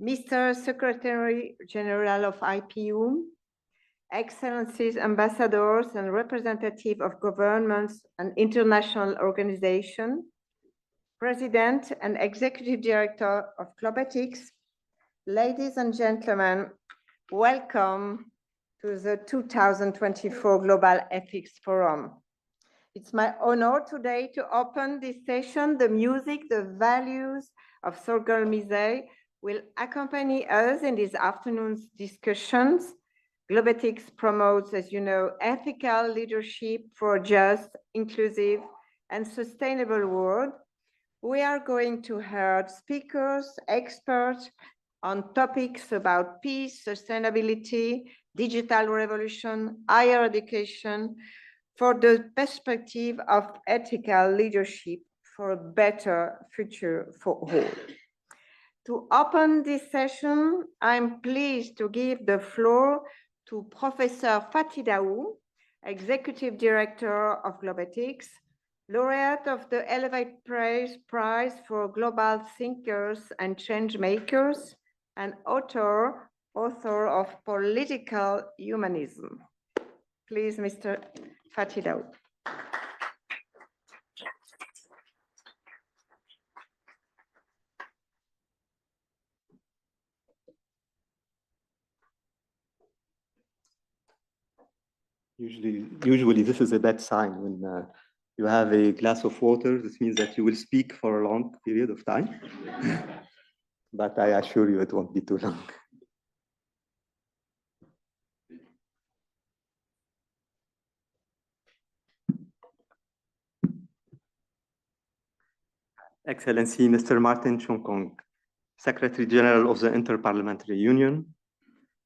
Mr. Secretary General of IPU, Excellencies, ambassadors and representatives of governments and international organizations, President and Executive Director of Globethics, ladies and gentlemen, welcome to the 2024 Global Ethics Forum. It's my honor today to open this session. The music, the values of Sorgel Mise will accompany us in this afternoon's discussions. Globethics promotes, as you know, ethical leadership for a just, inclusive, and sustainable world. We are going to hear speakers, experts on topics about peace, sustainability, digital revolution, higher education, for the perspective of ethical leadership for a better future for all. To open this session, I'm pleased to give the floor to Professor Fadi Daou, Executive Director of Globethics, laureate of the Elevate Prize for Global Thinkers and Changemakers, and author of Political Humanism. Please, Mr. Fadi Daou. Usually this is a bad sign when you have a glass of water. This means that you will speak for a long period of time. But I assure you it won't be too long. Excellency Mr. Martin Chungong, Secretary General of the Interparliamentary Union,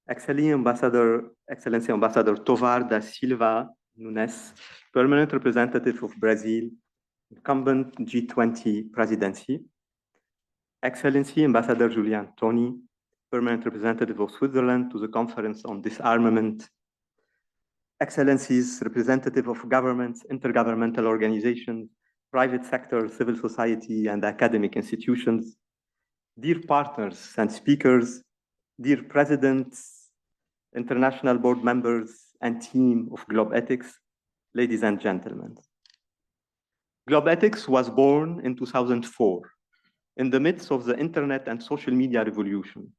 Excellency Ambassador Tovar da Silva Nunes, Permanent Representative of Brazil, incumbent G20 Presidency, Excellency Ambassador Julien Thöni, Permanent Representative of Switzerland to the Conference on Disarmament, Excellencies, Representative of governments, intergovernmental organizations, private sector, civil society, and academic institutions, dear partners and speakers, dear presidents, international board members, and team of Globethics, ladies and gentlemen. Globethics was born in 2004 in the midst of the internet and social media revolution,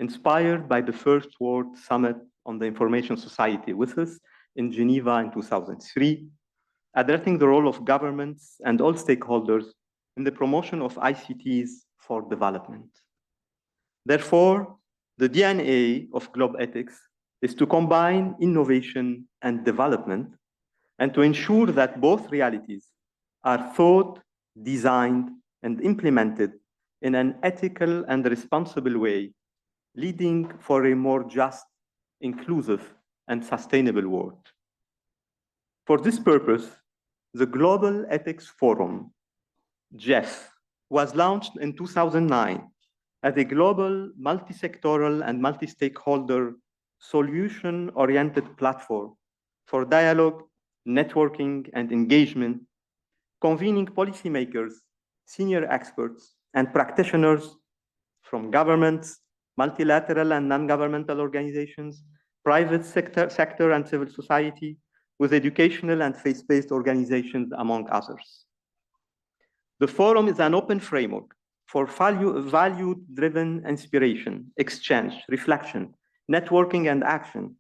inspired by the First World Summit on the Information Society with us in Geneva in 2003, addressing the role of governments and all stakeholders in the promotion of ICTs for development. Therefore, the DNA of Globethics is to combine innovation and development and to ensure that both realities are thought, designed, and implemented in an ethical and responsible way, leading for a more just, inclusive, and sustainable world. For this purpose, the Global Ethics Forum, GEF, was launched in 2009 as a global, multi-sectoral, and multi-stakeholder solution-oriented platform for dialogue, networking, and engagement, convening policymakers, senior experts, and practitioners from governments, multilateral and non-governmental organizations, private sector and civil society, with educational and faith-based organizations, among others. The forum is an open framework for value-driven inspiration, exchange, reflection, networking, and action,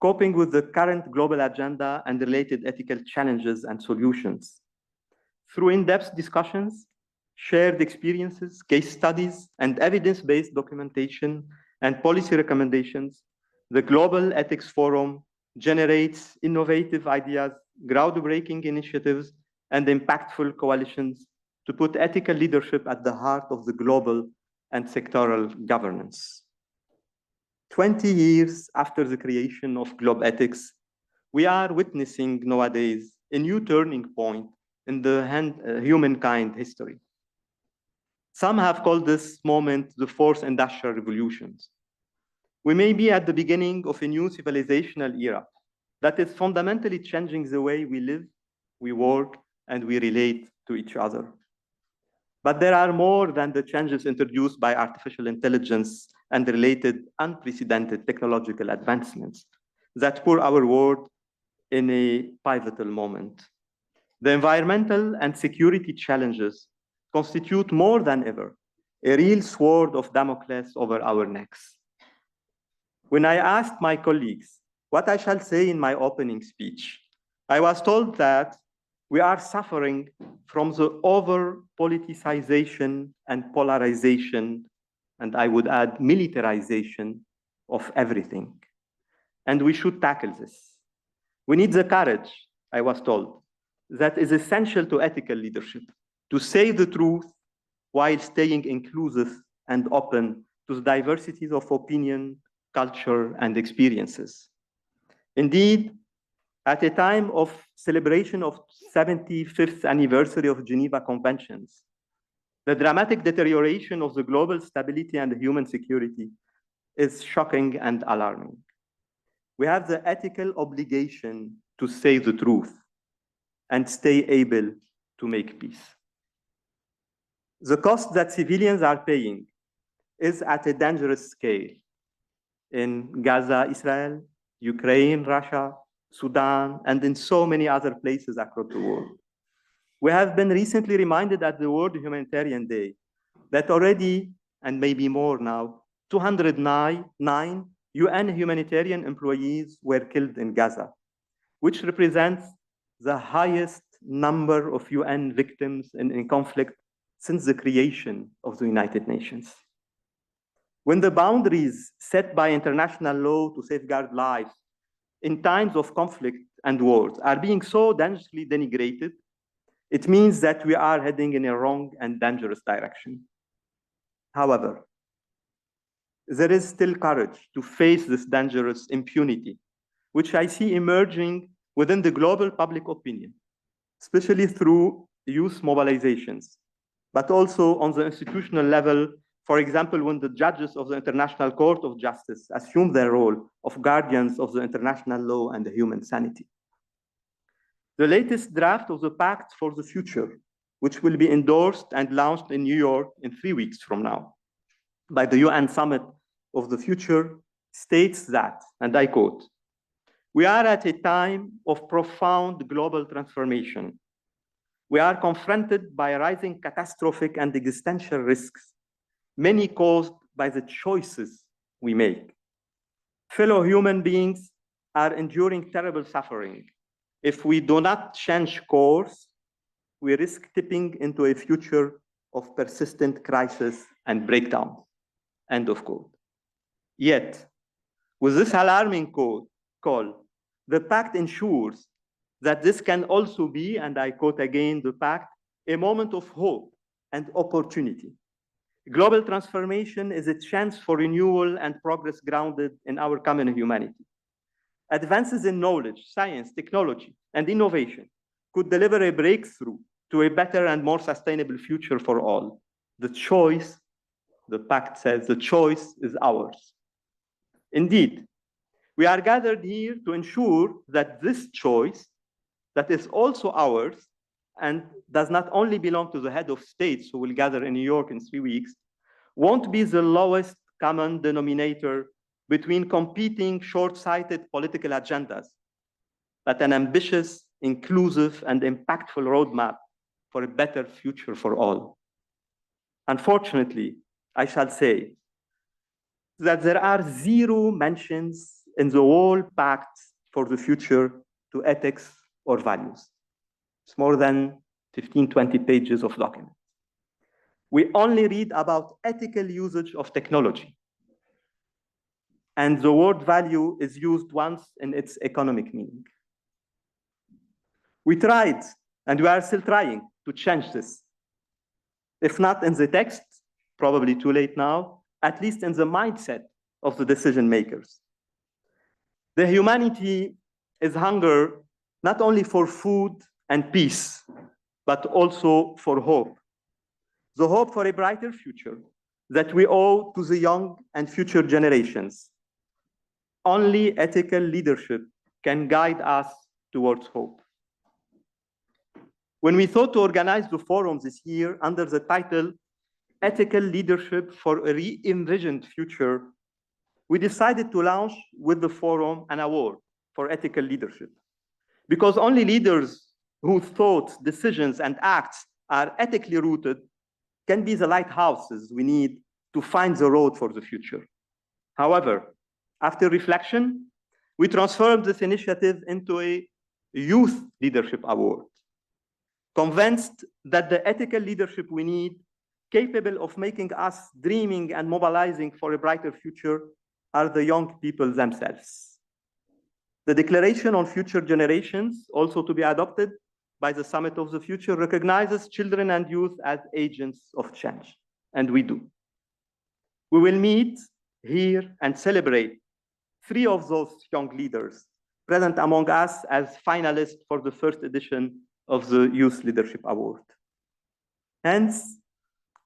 coping with the current global agenda and related ethical challenges and solutions. Through in-depth discussions, shared experiences, case studies, and evidence-based documentation and policy recommendations, the Global Ethics Forum generates innovative ideas, groundbreaking initiatives, and impactful coalitions to put ethical leadership at the heart of the global and sectoral governance. 20 years after the creation of Globethics, we are witnessing nowadays a new turning point in the humankind history. Some have called this moment the fourth industrial revolutions. We may be at the beginning of a new civilizational era that is fundamentally changing the way we live, we work, and we relate to each other. But there are more than the changes introduced by artificial intelligence and related unprecedented technological advancements that put our world in a pivotal moment. The environmental and security challenges constitute more than ever a real sword of Damocles over our necks. When I asked my colleagues what I shall say in my opening speech, I was told that we are suffering from the over-politicization and polarization, and I would add militarization of everything. And we should tackle this. We need the courage, I was told, that is essential to ethical leadership, to say the truth while staying inclusive and open to the diversities of opinion, culture, and experiences. Indeed, at a time of celebration of 75th anniversary of Geneva Conventions, the dramatic deterioration of the global stability and human security is shocking and alarming. We have the ethical obligation to say the truth and stay able to make peace. The cost that civilians are paying is at a dangerous scale in Gaza, Israel, Ukraine, Russia, Sudan, and in so many other places across the world. We have been recently reminded at the World Humanitarian Day that already, and maybe more now, 209 UN humanitarian employees were killed in Gaza, which represents the highest number of UN victims in conflict since the creation of the United Nations. When the boundaries set by international law to safeguard lives in times of conflict and wars are being so dangerously denigrated, it means that we are heading in a wrong and dangerous direction. However, there is still courage to face this dangerous impunity, which I see emerging within the global public opinion, especially through youth mobilizations, but also on the institutional level. For example, when the judges of the International Court of Justice assume their role of guardians of the international law and the human sanity. The latest draft of the Pact for the Future, which will be endorsed and launched in New York in 3 weeks from now by the UN Summit of the Future, states that, and I quote, "We are at a time of profound global transformation. We are confronted by rising catastrophic and existential risks, many caused by the choices we make. Fellow human beings are enduring terrible suffering. If we do not change course, we risk tipping into a future of persistent crisis and breakdown." End of quote. Yet, with this alarming call, the Pact ensures that this can also be, and I quote again the Pact, a moment of hope and opportunity. Global transformation is a chance for renewal and progress grounded in our common humanity. Advances in knowledge, science, technology, and innovation could deliver a breakthrough to a better and more sustainable future for all. The choice, the Pact says, the choice is ours. Indeed, we are gathered here to ensure that this choice, that is also ours, and does not only belong to the head of states who will gather in New York in 3 weeks, won't be the lowest common denominator between competing short-sighted political agendas, but an ambitious, inclusive, and impactful roadmap for a better future for all. Unfortunately, I shall say that there are zero mentions in the whole Pact for the Future to ethics or values. It's more than 15, 20 pages of document. We only read about ethical usage of technology. And the word value is used once in its economic meaning. We tried, and we are still trying to change this. If not in the text, probably too late now, at least in the mindset of the decision makers. The humanity is hunger not only for food and peace, but also for hope. The hope for a brighter future that we owe to the young and future generations. Only ethical leadership can guide us towards hope. When we thought to organize the forum this year under the title Ethical Leadership for a Re-envisioned Future, we decided to launch with the forum an award for ethical leadership. Because only leaders whose thoughts, decisions, and acts are ethically rooted can be the lighthouses we need to find the road for the future. However, after reflection, we transformed this initiative into a Youth Leadership Award, convinced that the ethical leadership we need, capable of making us dreaming and mobilizing for a brighter future, are the young people themselves. The Declaration on Future Generations, also to be adopted by the Summit of the Future, recognizes children and youth as agents of change, and we do. We will meet here and celebrate 3 of those young leaders present among us as finalists for the first edition of the Youth Leadership Award. Hence,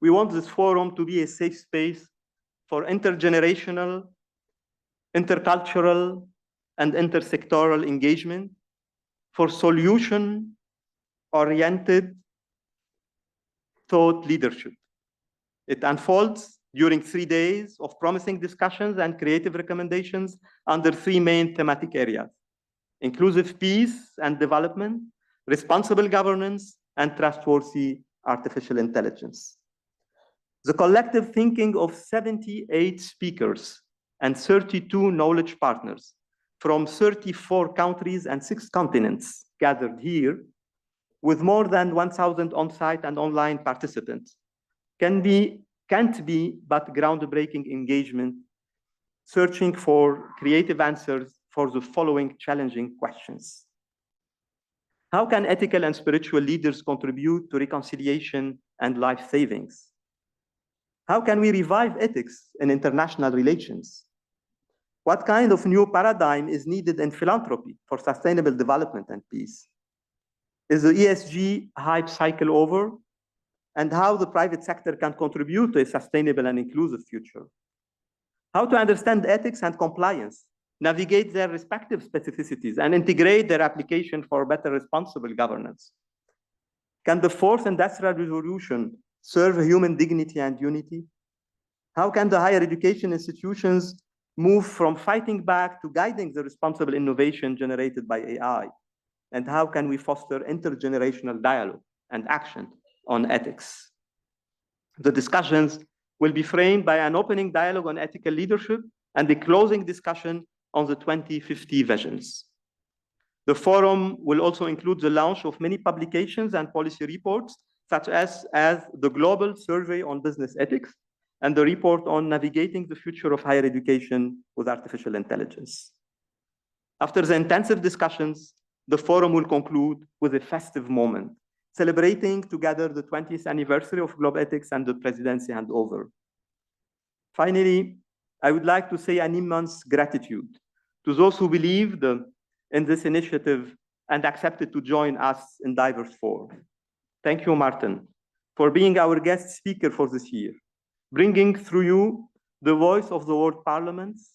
we want this forum to be a safe space for intergenerational, intercultural, and intersectoral engagement, for solution-oriented thought leadership. It unfolds during 3 days of promising discussions and creative recommendations under 3 main thematic areas: inclusive peace and development, responsible governance, and trustworthy artificial intelligence. The collective thinking of 78 speakers and 32 knowledge partners from 34 countries and 6 continents gathered here, with more than 1,000 on-site and online participants, can't be but groundbreaking engagement, searching for creative answers for the following challenging questions. How can ethical and spiritual leaders contribute to reconciliation and life savings? How can we revive ethics in international relations? What kind of new paradigm is needed in philanthropy for sustainable development and peace? Is the ESG hype cycle over? And how the private sector can contribute to a sustainable and inclusive future? How to understand ethics and compliance, navigate their respective specificities, and integrate their application for better responsible governance? Can the 4th Industrial Revolution serve human dignity and unity? How can the higher education institutions move from fighting back to guiding the responsible innovation generated by AI? And how can we foster intergenerational dialogue and action on ethics? The discussions will be framed by an opening dialogue on ethical leadership and the closing discussion on the 2050 visions. The forum will also include the launch of many publications and policy reports, such as the Global Survey on Business Ethics and the report on navigating the future of higher education with artificial intelligence. After the intensive discussions, the forum will conclude with a festive moment, celebrating together the 20th anniversary of Globethics and the Presidency handover. Finally, I would like to say an immense gratitude to those who believed in this initiative and accepted to join us in diverse forms. Thank you, Martin, for being our guest speaker for this year, bringing through you the voice of the world parliaments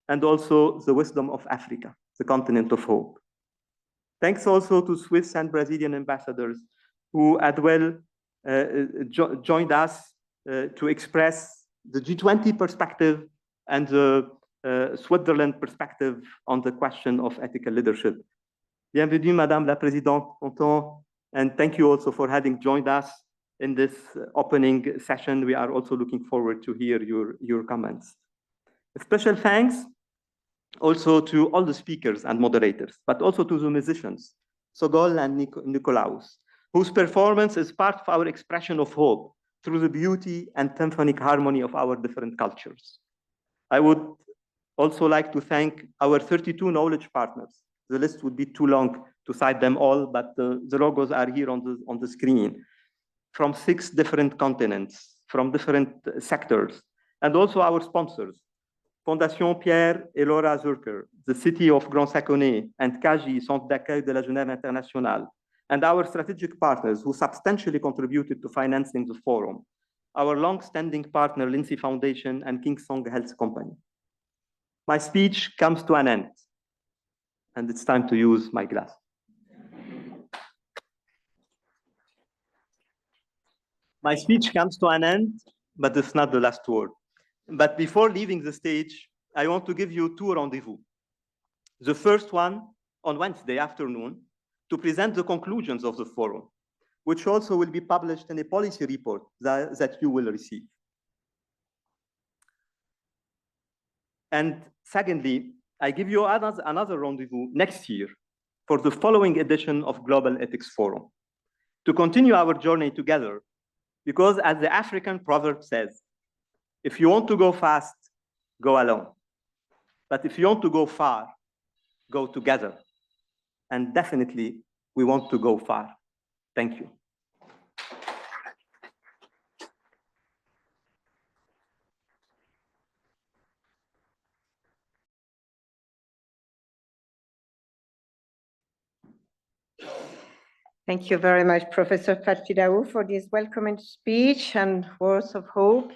and also the wisdom of Africa, the continent of hope. Thanks also to Swiss and Brazilian ambassadors who as well joined us to express the G20 perspective and the Switzerland perspective on the question of ethical leadership. Bienvenue, Madame la Présidente, content, and thank you also for having joined us in this opening session. We are also looking forward to hear your comments. A special thanks also to all the speakers and moderators, but also to the musicians, Sogol and Nikolaus, whose performance is part of our expression of hope through the beauty and symphonic harmony of our different cultures. I would also like to thank our 32 knowledge partners. The list would be too long to cite them all, but the logos are here on the screen, from 6 different continents, from different sectors, and also our sponsors, Fondation Pierre et Laura Zurcher, the City of Grand Saconnet, and CAGI, Centre d'accueil de la Genève Internationale, and our strategic partners who substantially contributed to financing the forum, our long-standing partner, Lindsay Foundation and Qingsong Health Company. My speech comes to an end, and it's time to use my glass. My speech comes to an end, but it's not the last word. But before leaving the stage, I want to give you two rendezvous. The first one on Wednesday afternoon to present the conclusions of the forum, which also will be published in a policy report that you will receive. And secondly, I give you another rendezvous next year for the following edition of Global Ethics Forum, to continue our journey together, because as the African proverb says, if you want to go fast, go alone. But if you want to go far, go together. And definitely, we want to go far. Thank you. Thank you very much, Professor Fadi, for this welcoming speech and words of hope.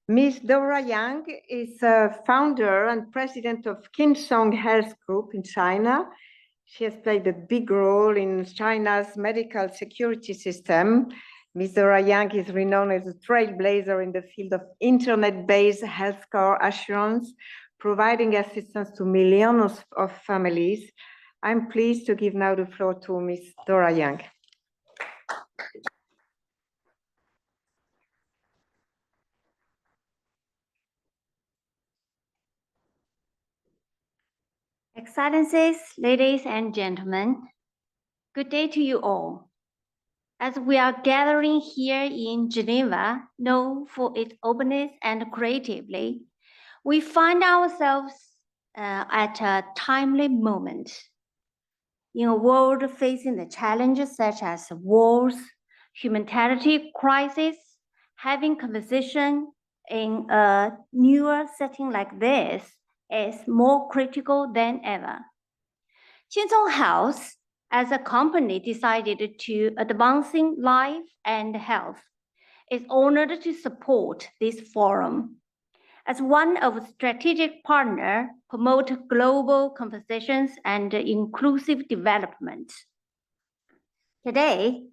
Ms. Dora Yang is a founder and president of Qingsong Health Group in China. She has played a big role in China's medical security system. Ms. Dora Yang is renowned as a trailblazer in the field of internet-based healthcare assurance, providing assistance to millions of families. I'm pleased to give now the floor to Ms. Dora Yang. Excellencies, ladies and gentlemen, good day to you all. As we are gathering here in Geneva, known for its openness and creativity, we find ourselves at a timely moment. In a world facing the challenges such as wars, humanitarian crisis, having conversation in a newer setting like this is more critical than ever. Qingsong Health, as a company decided to advancing life and health, is honored to support this forum. As one of strategic partners, promote global conversations and inclusive development. Today,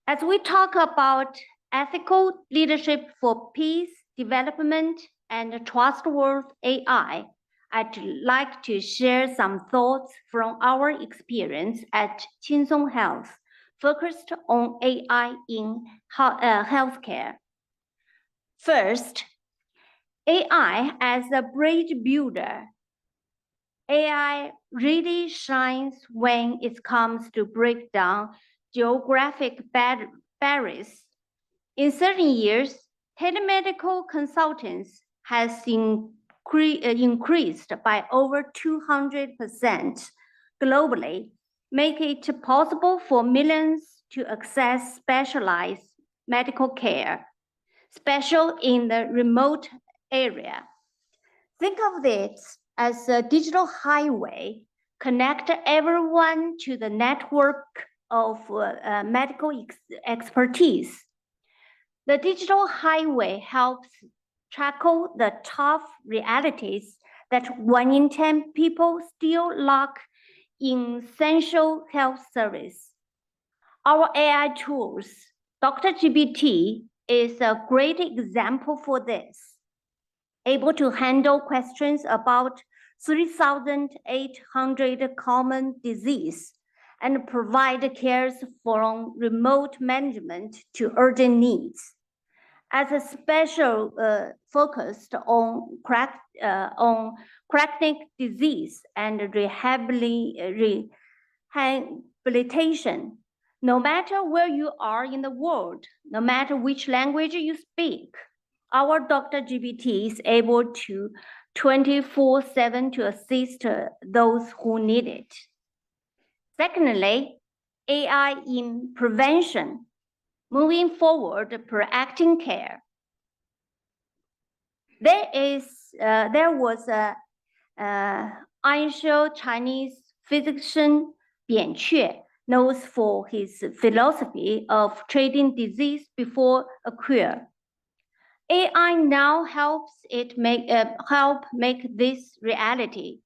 as we talk about ethical leadership for peace, development, and trustworthy AI, I'd like to share some thoughts from our experience at Qingsong Health, focused on AI in healthcare. First, AI as a bridge builder. AI really shines when it comes to break down geographic barriers. In certain years, telemedical consultants has increased by over 200% globally, making it possible for millions to access specialized medical care, especially in the remote area. Think of this as a digital highway, connect everyone to the network of medical expertise. The digital highway helps tackle the tough realities that 1 in 10 people still lack in essential health service. Our AI tools, Dr. GPT, is a great example for this, able to handle questions about 3,800 common diseases and provide cares from remote management to urgent needs. As a special focused on chronic disease and rehabilitation, no matter where you are in the world, no matter which language you speak, our Dr. GPT is able to 24/7 to assist those who need it. Secondly, AI in prevention, moving forward, proactive care. There was a ancient Chinese physician Bian Que, known for his philosophy of treating disease before a cure. AI now helps it make this reality.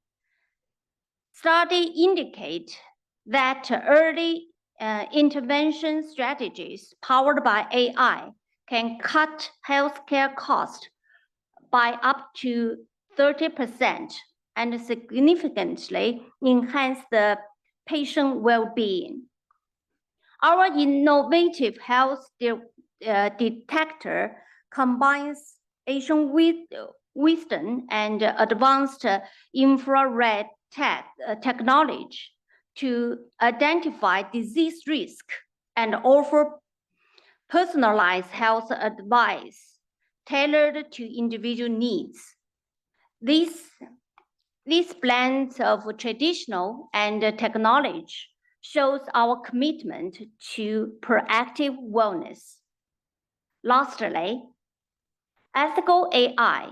Studies indicate that early intervention strategies powered by AI can cut healthcare costs by up to 30% and significantly enhance the patient well-being. Our innovative health detector combines Asian wisdom and advanced infrared technology to identify disease risk and offer personalized health advice tailored to individual needs. This blend of traditional and technology shows our commitment to proactive wellness. Lastly, ethical AI,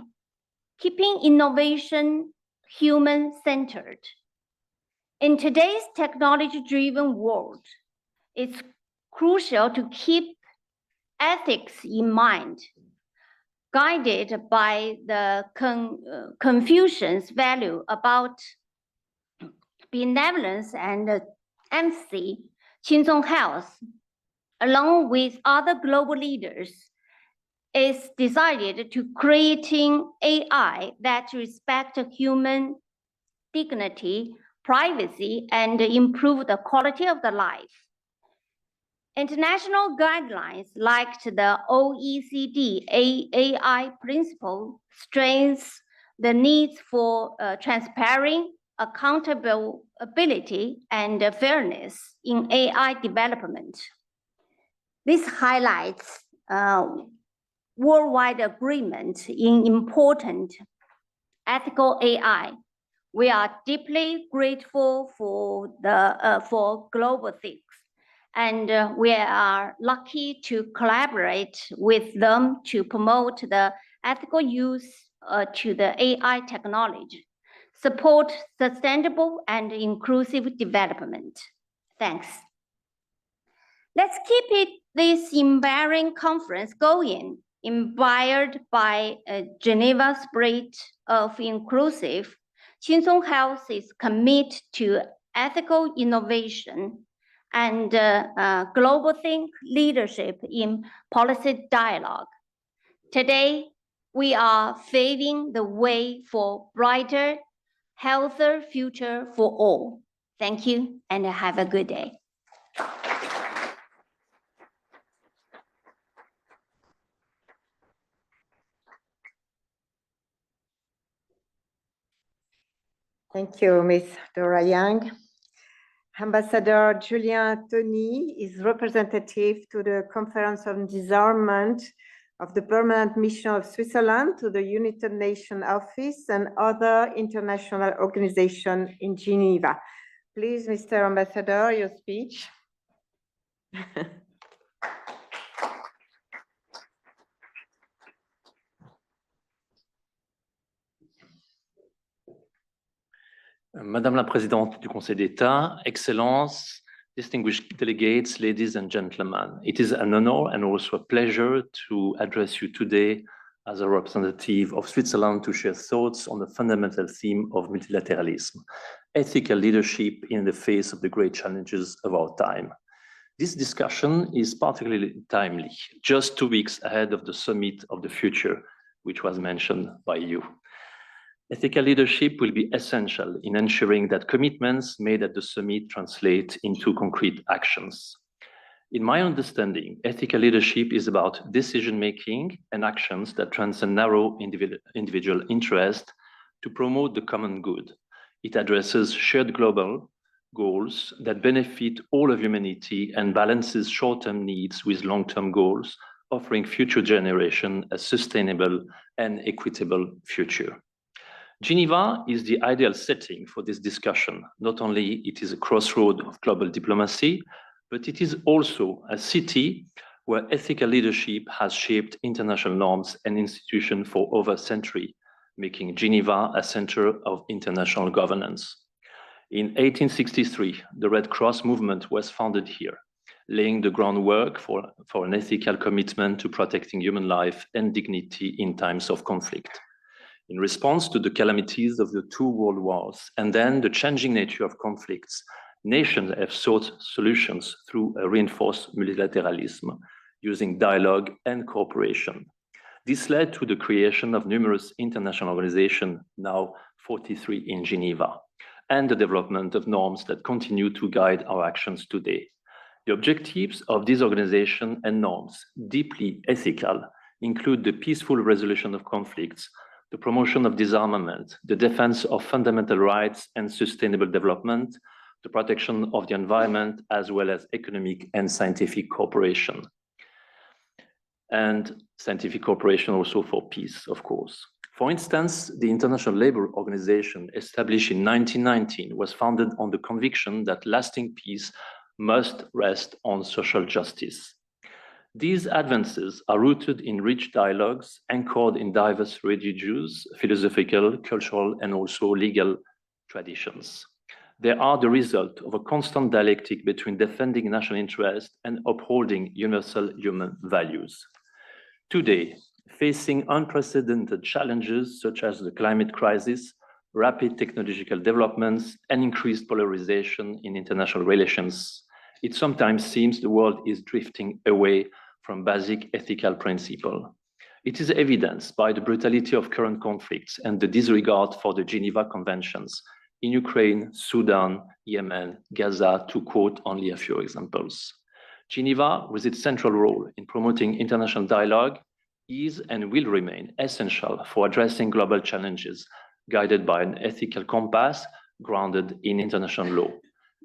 keeping innovation human-centered. In today's technology-driven world, it's crucial to keep ethics in mind, guided by the Confucian's value about benevolence and empathy. Qingsong Health, along with other global leaders, is decided to creating AI that respect human dignity, privacy, and improve the quality of the life. International guidelines like the OECD AI principle strengthens the needs for transparent accountability and fairness in AI development. This highlights worldwide agreement in important ethical AI. We are deeply grateful for Globethics, and we are lucky to collaborate with them to promote the ethical use to the AI technology, support sustainable and inclusive development. Thanks. Let's keep this inspiring conference going, inspired by Geneva spirit of inclusive. Qingsong Health is committed to ethical innovation and Globethics leadership in policy dialogue. Today, we are paving the way for brighter, healthier future for all. Thank you and have a good day. Thank you, Ms. Dora Yang. Ambassador Julien Thöni is representative to the Conference on Disarmament of the Permanent Mission of Switzerland to the United Nations Office and other international organizations in Geneva. Please, Mr. Ambassador, your speech. Madame la Présidente du Conseil d'État, Excellences, distinguished delegates, ladies and gentlemen, it is an honor and also a pleasure to address you today as a representative of Switzerland to share thoughts on the fundamental theme of multilateralism, ethical leadership in the face of the great challenges of our time. This discussion is particularly timely, just 2 weeks ahead of the Summit of the Future, which was mentioned by you. Ethical leadership will be essential in ensuring that commitments made at the summit translate into concrete actions. In my understanding, ethical leadership is about decision-making and actions that transcend narrow individual interest to promote the common good. It addresses shared global goals that benefit all of humanity and balances short-term needs with long-term goals, offering future generations a sustainable and equitable future. Geneva is the ideal setting for this discussion. Not only it is a crossroad of global diplomacy, but it is also a city where ethical leadership has shaped international norms and institutions for over a century, making Geneva a center of international governance. In 1863, the Red Cross movement was founded here, laying the groundwork for an ethical commitment to protecting human life and dignity in times of conflict. In response to the calamities of the 2 world wars and then the changing nature of conflicts, nations have sought solutions through a reinforced multilateralism, using dialogue and cooperation. This led to the creation of numerous international organizations, now 43 in Geneva, and the development of norms that continue to guide our actions today. The objectives of these organizations and norms, deeply ethical, include the peaceful resolution of conflicts, the promotion of disarmament, the defense of fundamental rights and sustainable development, the protection of the environment, as well as economic and scientific cooperation. And scientific cooperation also for peace, of course. For instance, the International Labour Organization, established in 1919, was founded on the conviction that lasting peace must rest on social justice. These advances are rooted in rich dialogues anchored in diverse religious, philosophical, cultural, and also legal traditions. They are the result of a constant dialectic between defending national interest and upholding universal human values. Today, facing unprecedented challenges such as the climate crisis, rapid technological developments, and increased polarization in international relations, it sometimes seems the world is drifting away from basic ethical principles. It is evidenced by the brutality of current conflicts and the disregard for the Geneva Conventions in Ukraine, Sudan, Yemen, Gaza, to quote only a few examples. Geneva, with its central role in promoting international dialogue, is and will remain essential for addressing global challenges, guided by an ethical compass grounded in international law.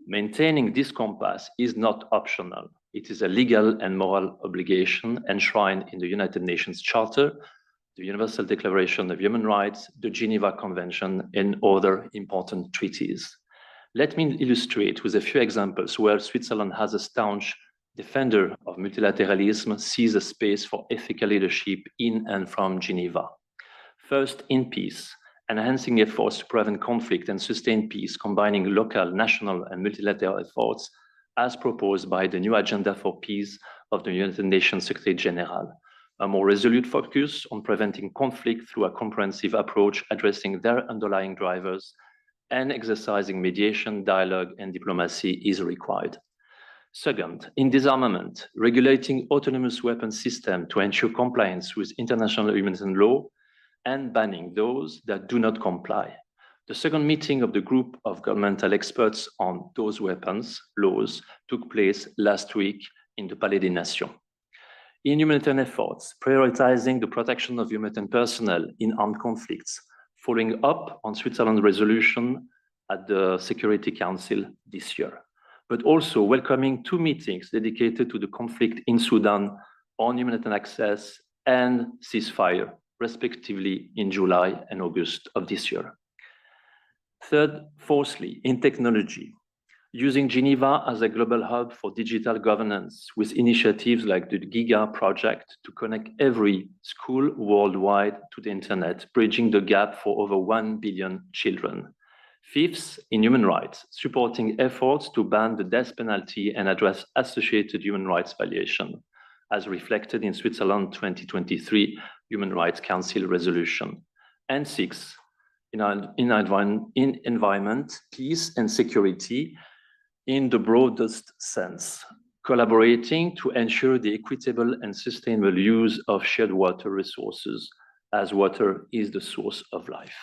Maintaining this compass is not optional. It is a legal and moral obligation enshrined in the United Nations Charter, the Universal Declaration of Human Rights, the Geneva Convention, and other important treaties. Let me illustrate with a few examples where Switzerland, as a staunch defender of multilateralism, sees a space for ethical leadership in and from Geneva. First, in peace, enhancing efforts to prevent conflict and sustain peace, combining local, national, and multilateral efforts, as proposed by the new Agenda for Peace of the United Nations Secretary General. A more resolute focus on preventing conflict through a comprehensive approach addressing their underlying drivers, and exercising mediation, dialogue, and diplomacy is required. Second, in disarmament, regulating autonomous weapons systems to ensure compliance with international humanitarian law and banning those that do not comply. The second meeting of the group of governmental experts on those weapons laws took place last week in the Palais des Nations. In humanitarian efforts, prioritizing the protection of humanitarian personnel in armed conflicts, following up on Switzerland's resolution at the Security Council this year, but also welcoming 2 meetings dedicated to the conflict in Sudan on humanitarian access and ceasefire, respectively in July and August of this year. Third, fourthly, in technology, using Geneva as a global hub for digital governance with initiatives like the Giga project to connect every school worldwide to the internet, bridging the gap for over 1 billion children. Fifth, in human rights, supporting efforts to ban the death penalty and address associated human rights violation, as reflected in Switzerland 2023 Human Rights Council resolution. And sixth, in environment, peace and security in the broadest sense, collaborating to ensure the equitable and sustainable use of shared water resources, as water is the source of life.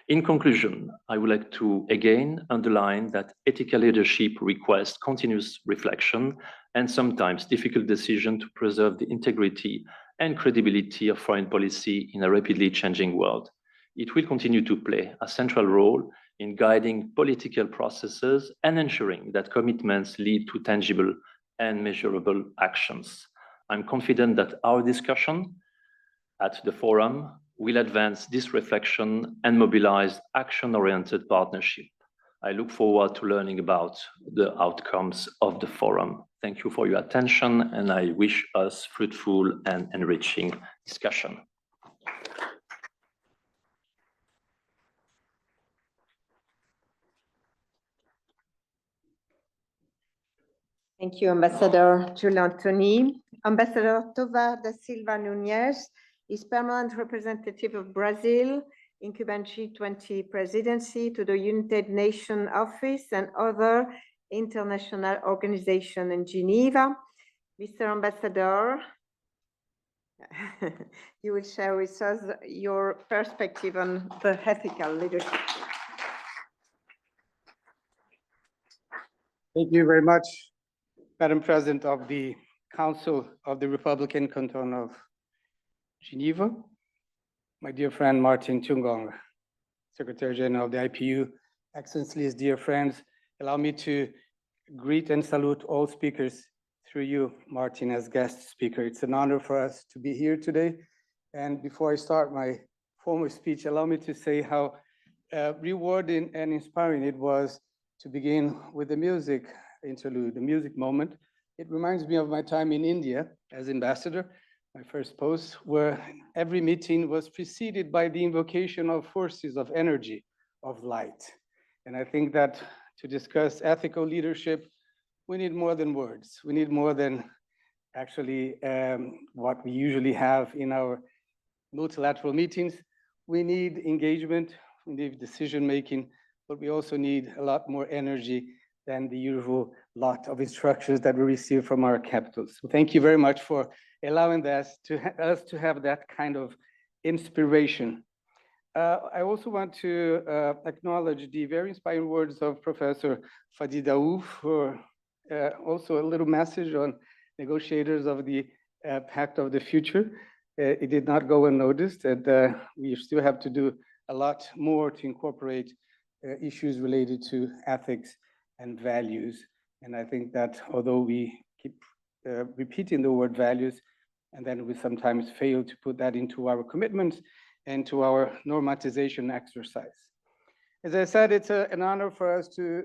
In conclusion, I would like to again underline that ethical leadership requires continuous reflection and sometimes difficult decision to preserve the integrity and credibility of foreign policy in a rapidly changing world. It will continue to play a central role in guiding political processes and ensuring that commitments lead to tangible and measurable actions. I'm confident that our discussion at the forum will advance this reflection and mobilize action-oriented partnership. I look forward to learning about the outcomes of the forum. Thank you for your attention, and I wish us fruitful and enriching discussion. Thank you, Ambassador Julien Thöni. Ambassador Tovar da Silva Nunes is permanent representative of Brazil in Cuban G20 presidency to the United Nations Office and other International Organization in Geneva. Mr. Ambassador, you will share with us your perspective on the ethical leadership. Thank you very much, Madam President of the Council of the Republican Canton of Geneva, my dear friend Martin Chungong, Secretary General of the IPU, Excellencies, dear friends, allow me to greet and salute all speakers through you, Martin, as guest speaker. It's an honor for us to be here today. And before I start my formal speech, allow me to say how rewarding and inspiring it was to begin with the music interlude, the music moment. It reminds me of my time in India as ambassador, my first post, where every meeting was preceded by the invocation of forces of energy, of light. And I think that to discuss ethical leadership, we need more than words. We need more than actually what we usually have in our multilateral meetings. We need engagement, we need decision-making, but we also need a lot more energy than the usual lot of instructions that we receive from our capitals. So thank you very much for allowing us to have that kind of inspiration. I also want to acknowledge the very inspiring words of Professor Fadi Daou for also a little message on negotiators of the Pact of the Future. It did not go unnoticed, and we still have to do a lot more to incorporate issues related to ethics and values. And I think that although we keep repeating the word values, and then we sometimes fail to put that into our commitments and to our normatization exercise. As I said, it's an honor for us to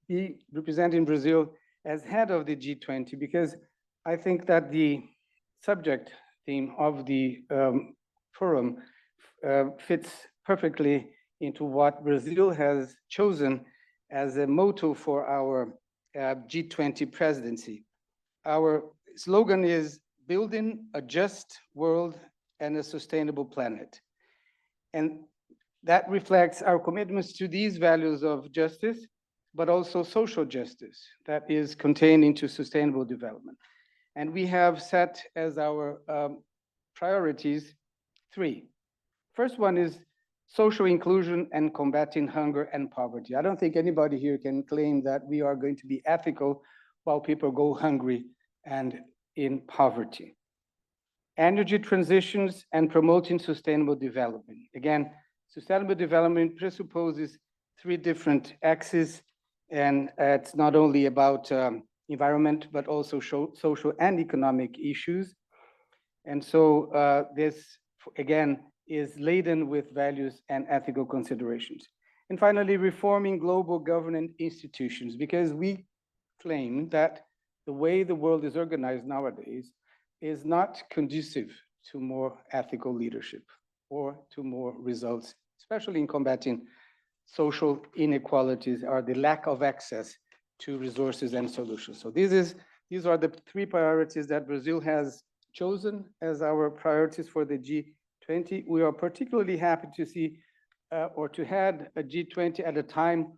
be representing Brazil as head of the G20, because I think that the subject theme of the forum fits perfectly into what Brazil has chosen as a motto for our G20 presidency. Our slogan is building a just world and a sustainable planet. And that reflects our commitments to these values of justice, but also social justice that is contained into sustainable development. And we have set as our priorities three. First one is social inclusion and combating hunger and poverty. I don't think anybody here can claim that we are going to be ethical while people go hungry and in poverty. Energy transitions and promoting sustainable development. Again, sustainable development presupposes three different axes, and it's not only about environment, but also social and economic issues. And so this, again, is laden with values and ethical considerations. And finally, reforming global governance institutions, because we claim that the way the world is organized nowadays is not conducive to more ethical leadership or to more results, especially in combating social inequalities or the lack of access to resources and solutions. So these are the three priorities that Brazil has chosen as our priorities for the G20. We are particularly happy to see or to have a G20 at a time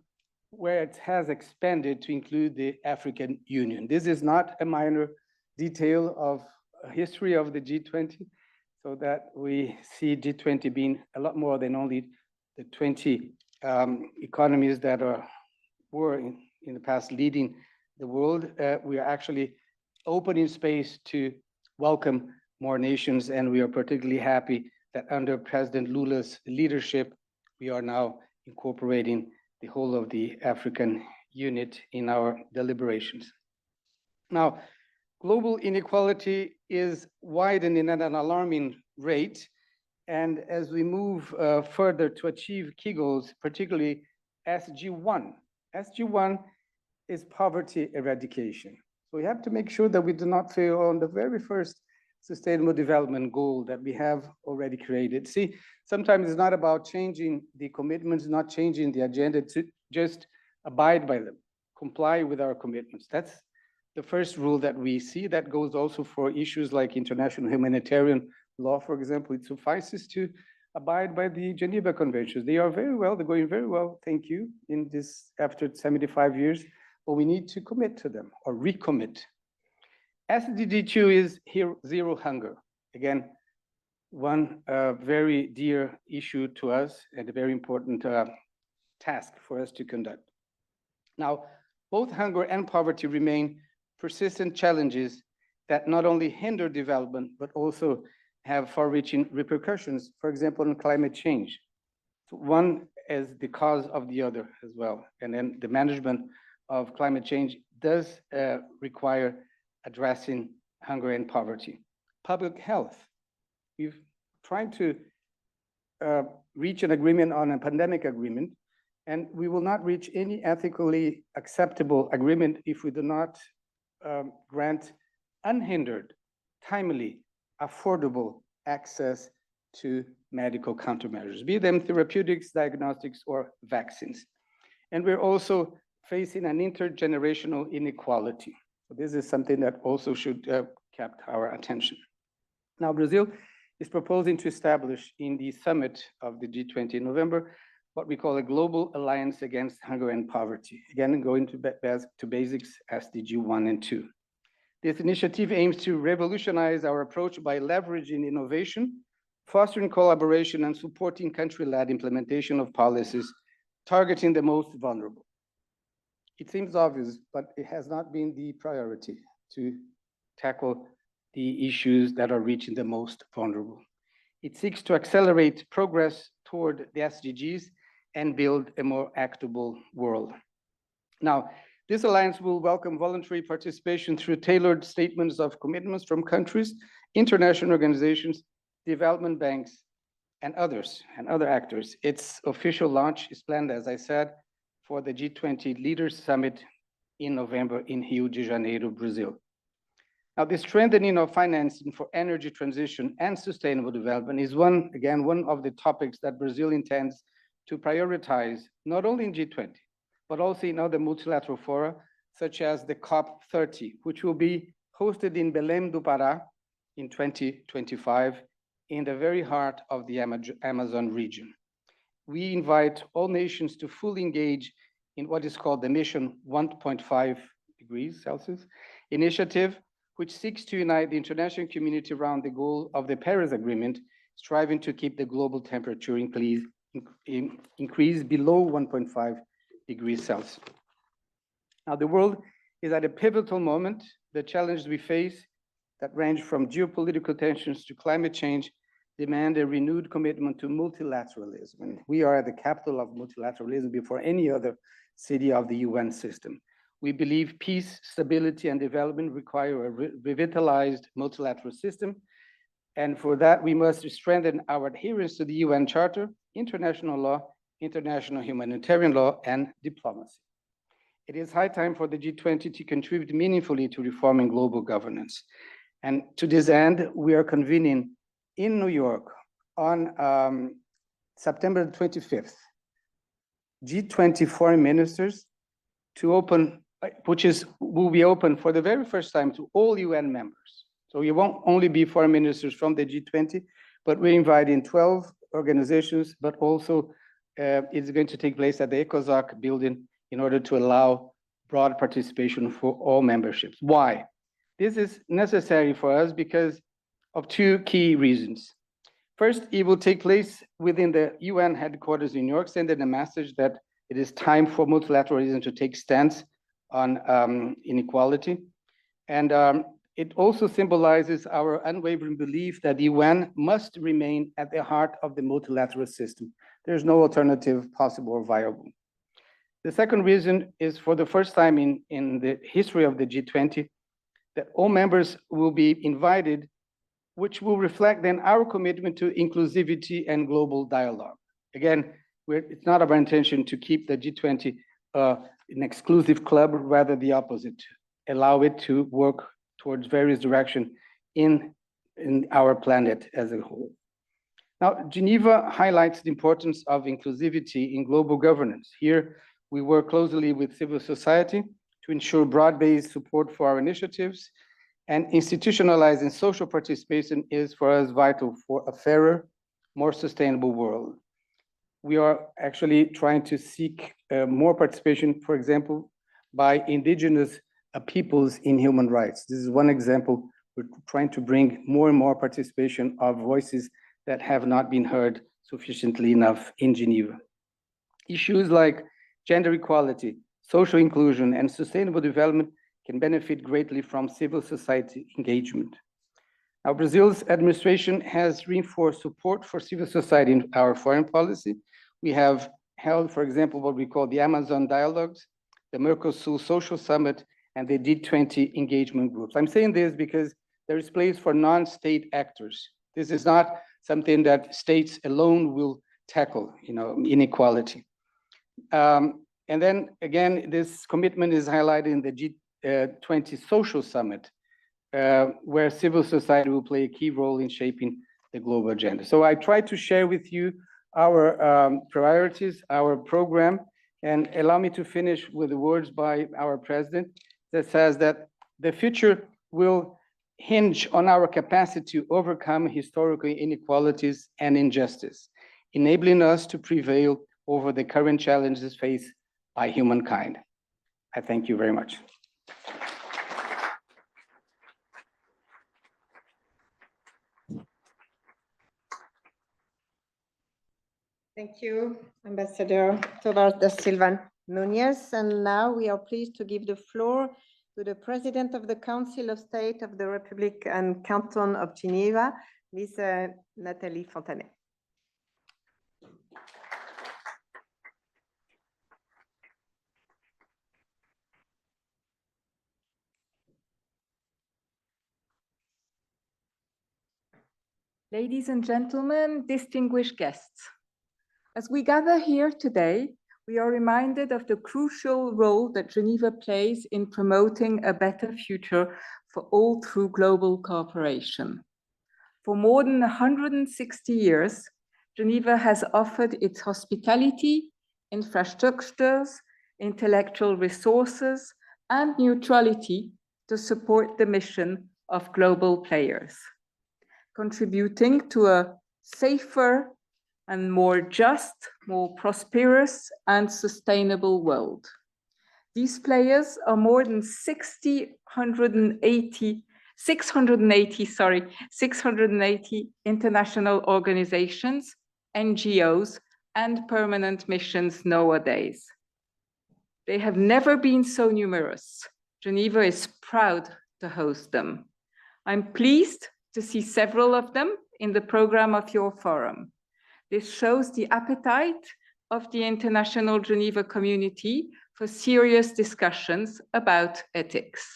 where it has expanded to include the African Union. This is not a minor detail of history of the G20, so that we see G20 being a lot more than only the 20 economies that were in the past leading the world. We are actually opening space to welcome more nations, and we are particularly happy that under President Lula's leadership, we are now incorporating the whole of the African unit in our deliberations. Now, global inequality is widening at an alarming rate, and as we move further to achieve key goals, particularly SG1. SG1 is poverty eradication. So we have to make sure that we do not fail on the very first sustainable development goal that we have already created. See, sometimes it's not about changing the commitments, not changing the agenda, to just abide by them, comply with our commitments. That's the first rule that we see. That goes also for issues like international humanitarian law, for example. It suffices to abide by the Geneva Conventions. They are very well, they're going very well, thank you, in this after 75 years. but we need to commit to them or recommit. SDG 2 is zero hunger. Again, one very dear issue to us and a very important task for us to conduct. Now, both hunger and poverty remain persistent challenges that not only hinder development, but also have far-reaching repercussions, for example, on climate change. So one is the cause of the other as well. And then the management of climate change does require addressing hunger and poverty. Public health. We've tried to reach an agreement on a pandemic agreement, and we will not reach any ethically acceptable agreement if we do not grant unhindered, timely, affordable access to medical countermeasures, be them therapeutics, diagnostics, or vaccines. And we're also facing an intergenerational inequality. So this is something that also should capture our attention. Now, Brazil is proposing to establish in the summit of the G20 in November what we call a global alliance against hunger and poverty. Again, going to basics, SDG 1 and 2. This initiative aims to revolutionize our approach by leveraging innovation, fostering collaboration, and supporting country-led implementation of policies targeting the most vulnerable. It seems obvious, but it has not been the priority to tackle the issues that are reaching the most vulnerable. It seeks to accelerate progress toward the SDGs and build a more equitable world. Now, this alliance will welcome voluntary participation through tailored statements of commitments from countries, international organizations, development banks, and others, and other actors. Its official launch is planned, as I said, for the G20 Leaders Summit in November in Rio de Janeiro, Brazil. Now, the strengthening of financing for energy transition and sustainable development is one of the topics that Brazil intends to prioritize, not only in G20, but also in other multilateral fora, such as the COP30, which will be hosted in Belém do Pará in 2025, in the very heart of the Amazon region. We invite all nations to fully engage in what is called the Mission 1.5 degrees Celsius initiative, which seeks to unite the international community around the goal of the Paris Agreement, striving to keep the global temperature increase below 1.5 degrees Celsius. Now, the world is at a pivotal moment. The challenges we face that range from geopolitical tensions to climate change demand a renewed commitment to multilateralism. And we are at the capital of multilateralism before any other city of the UN system. We believe peace, stability, and development require a revitalized multilateral system. And for that, we must strengthen our adherence to the UN Charter, international law, international humanitarian law, and diplomacy. It is high time for the G20 to contribute meaningfully to reforming global governance. And to this end, we are convening in New York on September 25th, G20 foreign ministers to open, will be open for the very first time to all UN members. So you won't only be foreign ministers from the G20, but we're inviting 12 organizations, but also it's going to take place at the ECOSOC building in order to allow broad participation for all memberships. Why? This is necessary for us because of two key reasons. First, it will take place within the UN headquarters in New York, sending a message that it is time for multilateralism to take stance on inequality. And it also symbolizes our unwavering belief that the UN must remain at the heart of the multilateral system. There's no alternative possible or viable. The second reason is for the first time in the history of the G20, that all members will be invited, which will reflect then our commitment to inclusivity and global dialogue. Again, it's not our intention to keep the G20 an exclusive club, rather the opposite, allow it to work towards various directions in our planet as a whole. Now, Geneva highlights the importance of inclusivity in global governance. Here, we work closely with civil society to ensure broad-based support for our initiatives, and institutionalizing social participation is for us vital for a fairer, more sustainable world. We are actually trying to seek more participation, for example, by indigenous peoples in human rights. This is one example. We're trying to bring more and more participation of voices that have not been heard sufficiently enough in Geneva. Issues like gender equality, social inclusion, and sustainable development can benefit greatly from civil society engagement. Now, Brazil's administration has reinforced support for civil society in our foreign policy. We have held, for example, what we call the Amazon Dialogues, the Mercosul Social Summit, and the D20 engagement groups. I'm saying this because there is place for non-state actors. This is not something that states alone will tackle, inequality. And then again, this commitment is highlighted in the G20 Social Summit, where civil society will play a key role in shaping the global agenda. So I try to share with you our priorities, our program, and allow me to finish with the words by our president that says that the future will hinge on our capacity to overcome historical inequalities and injustice, enabling us to prevail over the current challenges faced by humankind. I thank you very much. Thank you, Ambassador Tovar da Silva Nunes. And now we are pleased to give the floor to the President of the Council of State of the Republic and Canton of Geneva, Ms. Nathalie Fontanet. Ladies and gentlemen, distinguished guests, as we gather here today, we are reminded of the crucial role that Geneva plays in promoting a better future for all through global cooperation. For more than 160 years, Geneva has offered its hospitality, infrastructures, intellectual resources, and neutrality to support the mission of global players, contributing to a safer and more just, more prosperous and sustainable world. These players are more than 680 international organizations, NGOs, and permanent missions nowadays. They have never been so numerous. Geneva is proud to host them. I'm pleased to see several of them in the program of your forum. This shows the appetite of the international Geneva community for serious discussions about ethics.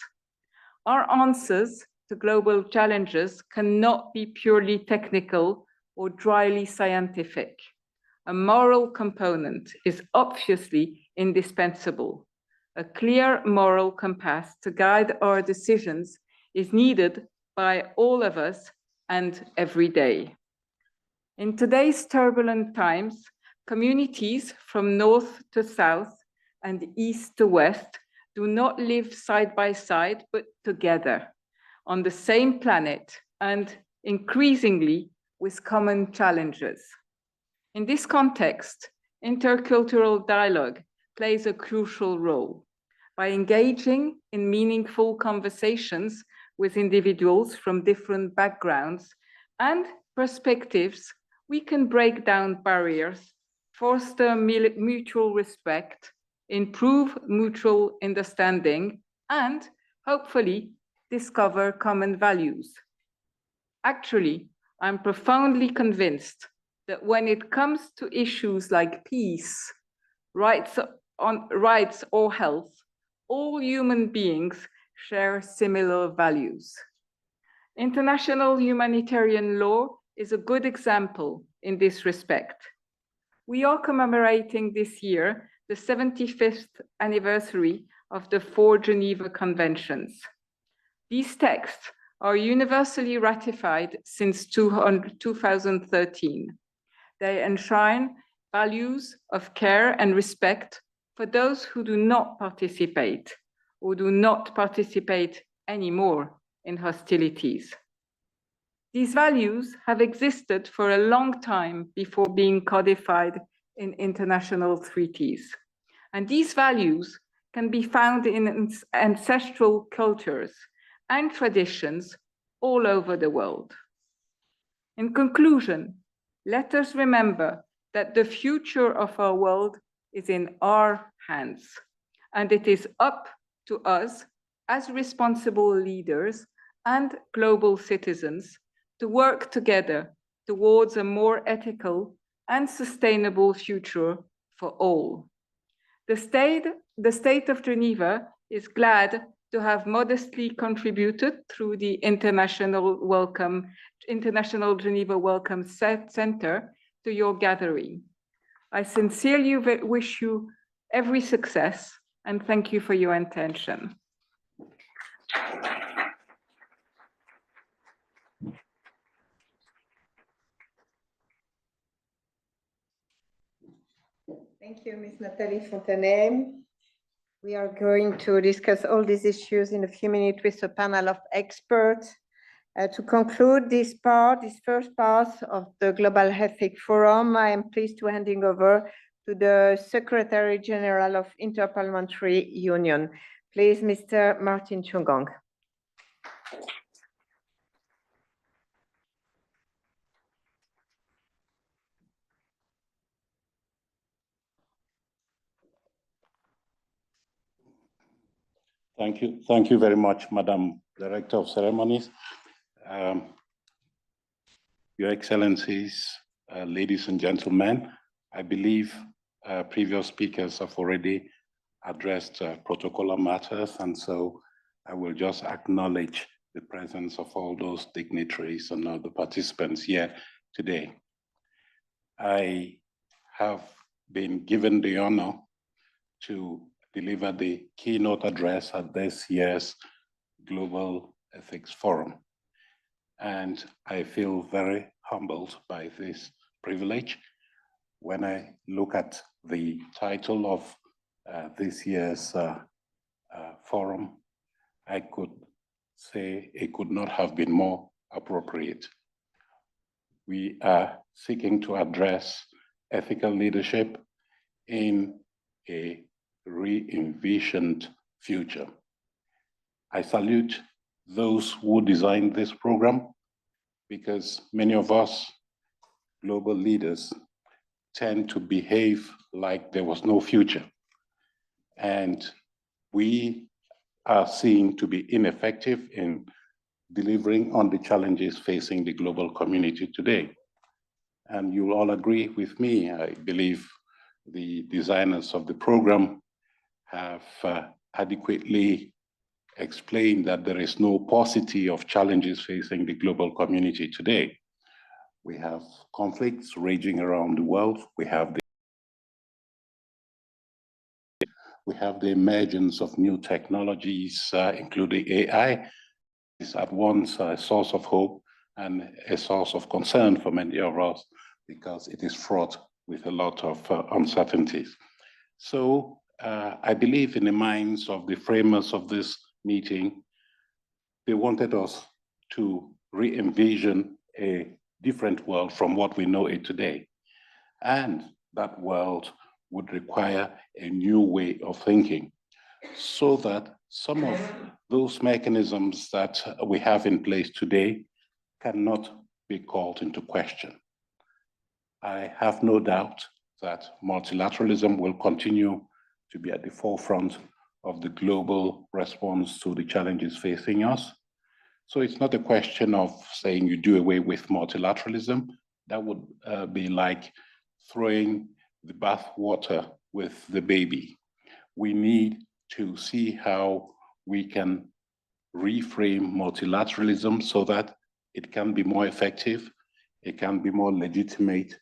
Our answers to global challenges cannot be purely technical or dryly scientific. A moral component is obviously indispensable. A clear moral compass to guide our decisions is needed by all of us and every day. In today's turbulent times, communities from north to south and east to west do not live side by side, but together on the same planet and increasingly with common challenges. In this context, intercultural dialogue plays a crucial role. By engaging in meaningful conversations with individuals from different backgrounds and perspectives, we can break down barriers, foster mutual respect, improve mutual understanding, and hopefully discover common values. Actually, I'm profoundly convinced that when it comes to issues like peace, rights or health, all human beings share similar values. International humanitarian law is a good example in this respect. We are commemorating this year the 75th anniversary of the 4 Geneva Conventions. These texts are universally ratified since 2013. They enshrine values of care and respect for those who do not participate or do not participate anymore in hostilities. These values have existed for a long time before being codified in international treaties. And these values can be found in ancestral cultures and traditions all over the world. In conclusion, let us remember that the future of our world is in our hands, and it is up to us as responsible leaders and global citizens to work together towards a more ethical and sustainable future for all. The state of Geneva is glad to have modestly contributed through the International Geneva Welcome Center to your gathering. I sincerely wish you every success and thank you for your attention. Thank you, Ms. Nathalie Fontanet. We are going to discuss all these issues in a few minutes with a panel of experts. To conclude this first part of the Global Ethics Forum, I am pleased to handing over to the Secretary General of Interparliamentary Union. Please, Mr. Martin Chungong. Thank you very much, Madam Director of Ceremonies. Your Excellencies, ladies and gentlemen, I believe previous speakers have already addressed protocolar matters, and so I will just acknowledge the presence of all those dignitaries and all the participants here today. I have been given the honor to deliver the keynote address at this year's Global Ethics Forum. And I feel very humbled by this privilege. When I look at the title of this year's forum, I could say it could not have been more appropriate. We are seeking to address ethical leadership in a re-envisioned future. I salute those who designed this program, because many of us global leaders tend to behave like there was no future. And we are seen to be ineffective in delivering on the challenges facing the global community today. And you'll all agree with me, I believe the designers of the program have adequately explained that there is no paucity of challenges facing the global community today. We have conflicts raging around the world. We have the emergence of new technologies, including AI, is at once a source of hope and a source of concern for many of us, because it is fraught with a lot of uncertainties. So I believe in the minds of the framers of this meeting, they wanted us to re-envision a different world from what we know it today. And that world would require a new way of thinking, so that some of those mechanisms that we have in place today cannot be called into question. I have no doubt that multilateralism will continue to be at the forefront of the global response to the challenges facing us. So it's not a question of saying you do away with multilateralism. That would be like throwing the bathwater with the baby. We need to see how we can reframe multilateralism so that it can be more effective, it can be more legitimate,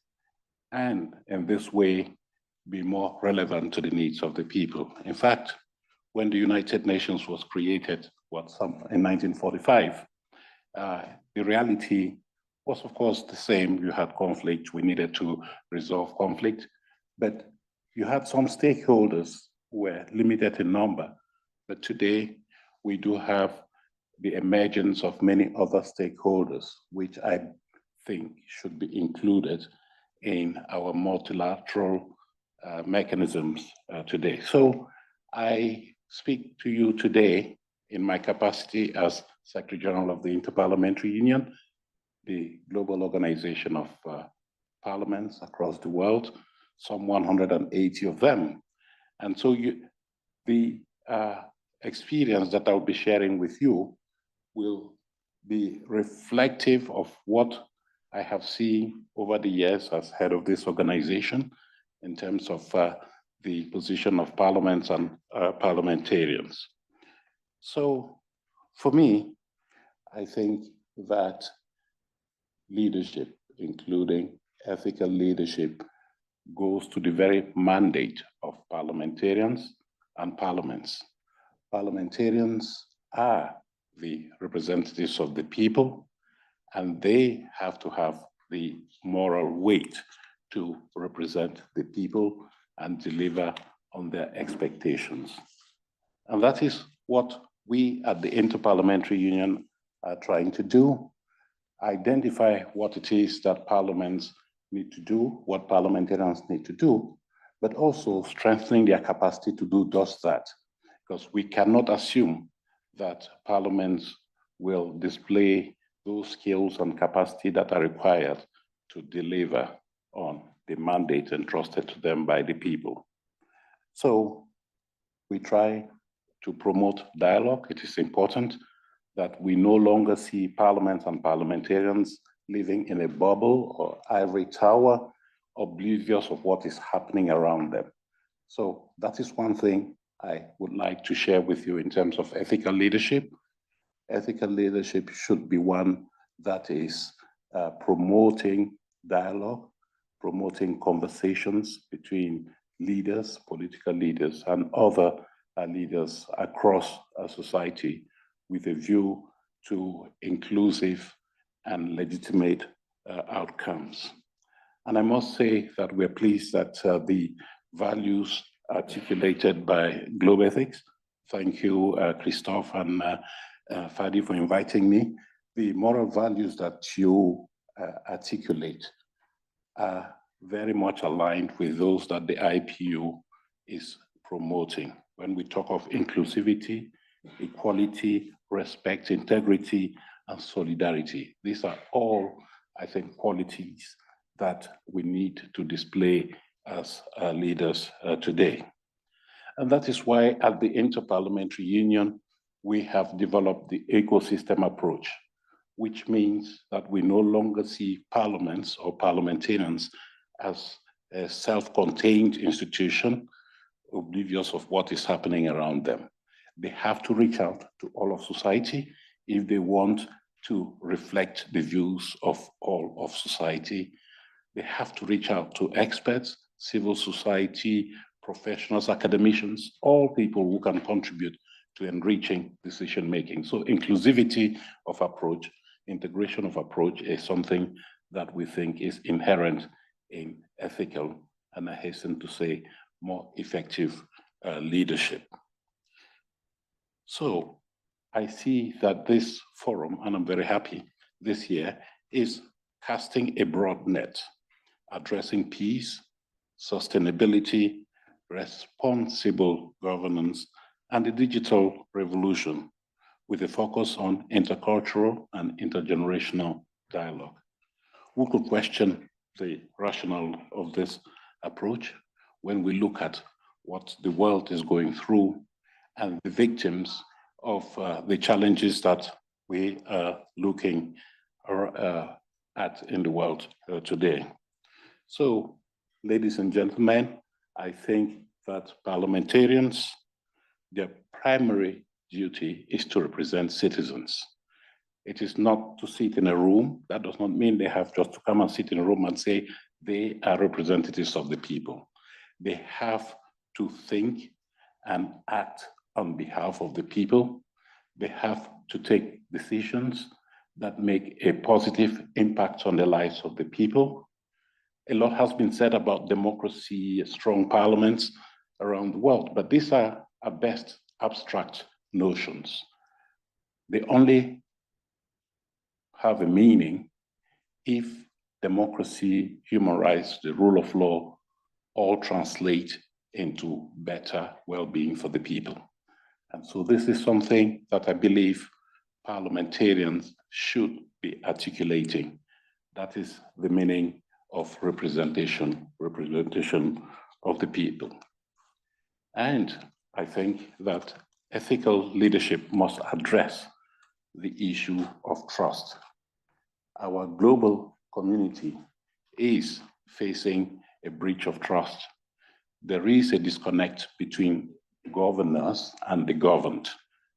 and in this way, be more relevant to the needs of the people. In fact, when the United Nations was created, in 1945, the reality was, of course, the same. You had conflict, we needed to resolve conflict, but you had some stakeholders who were limited in number. But today, we do have the emergence of many other stakeholders, which I think should be included in our multilateral mechanisms today. So I speak to you today in my capacity as Secretary General of the Interparliamentary Union, the global organization of parliaments across the world, some 180 of them. And so the experience that I'll be sharing with you will be reflective of what I have seen over the years as head of this organization in terms of the position of parliaments and parliamentarians. So for me, I think that leadership, including ethical leadership, goes to the very mandate of parliamentarians and parliaments. Parliamentarians are the representatives of the people, and they have to have the moral weight to represent the people and deliver on their expectations. And that is what we at the Interparliamentary Union are trying to do: identify what it is that parliaments need to do, what parliamentarians need to do, but also strengthening their capacity to do just that. Because we cannot assume that parliaments will display those skills and capacity that are required to deliver on the mandate entrusted to them by the people. So we try to promote dialogue. It is important that we no longer see parliaments and parliamentarians living in a bubble or ivory tower, oblivious of what is happening around them. So that is one thing I would like to share with you in terms of ethical leadership. Ethical leadership should be one that is promoting dialogue, promoting conversations between leaders, political leaders, and other leaders across a society with a view to inclusive and legitimate outcomes. And I must say that we're pleased that the values articulated by Globethics, thank you, Christophe and Fadi, for inviting me. The moral values that you articulate are very much aligned with those that the IPU is promoting. When we talk of inclusivity, equality, respect, integrity, and solidarity, these are all, I think, qualities that we need to display as leaders today. And that is why at the Interparliamentary Union, we have developed the ecosystem approach, which means that we no longer see parliaments or parliamentarians as a self-contained institution, oblivious of what is happening around them. They have to reach out to all of society if they want to reflect the views of all of society. They have to reach out to experts, civil society, professionals, academicians, all people who can contribute to enriching decision-making. So inclusivity of approach, integration of approach is something that we think is inherent in ethical, and I hasten to say, more effective leadership. So I see that this forum, and I'm very happy this year, is casting a broad net, addressing peace, sustainability, responsible governance, and the digital revolution, with a focus on intercultural and intergenerational dialogue. Who could question the rationale of this approach when we look at what the world is going through and the victims of the challenges that we are looking at in the world today? So, ladies and gentlemen, I think that parliamentarians, their primary duty is to represent citizens. It is not to sit in a room. That does not mean they have just to come and sit in a room and say they are representatives of the people. They have to think and act on behalf of the people. They have to take decisions that make a positive impact on the lives of the people. A lot has been said about democracy, strong parliaments around the world, but these are at best abstract notions. They only have a meaning if democracy, human rights, the rule of law all translate into better well-being for the people. And so this is something that I believe parliamentarians should be articulating. That is the meaning of representation of the people. And I think that ethical leadership must address the issue of trust. Our global community is facing a breach of trust. There is a disconnect between governors and the governed,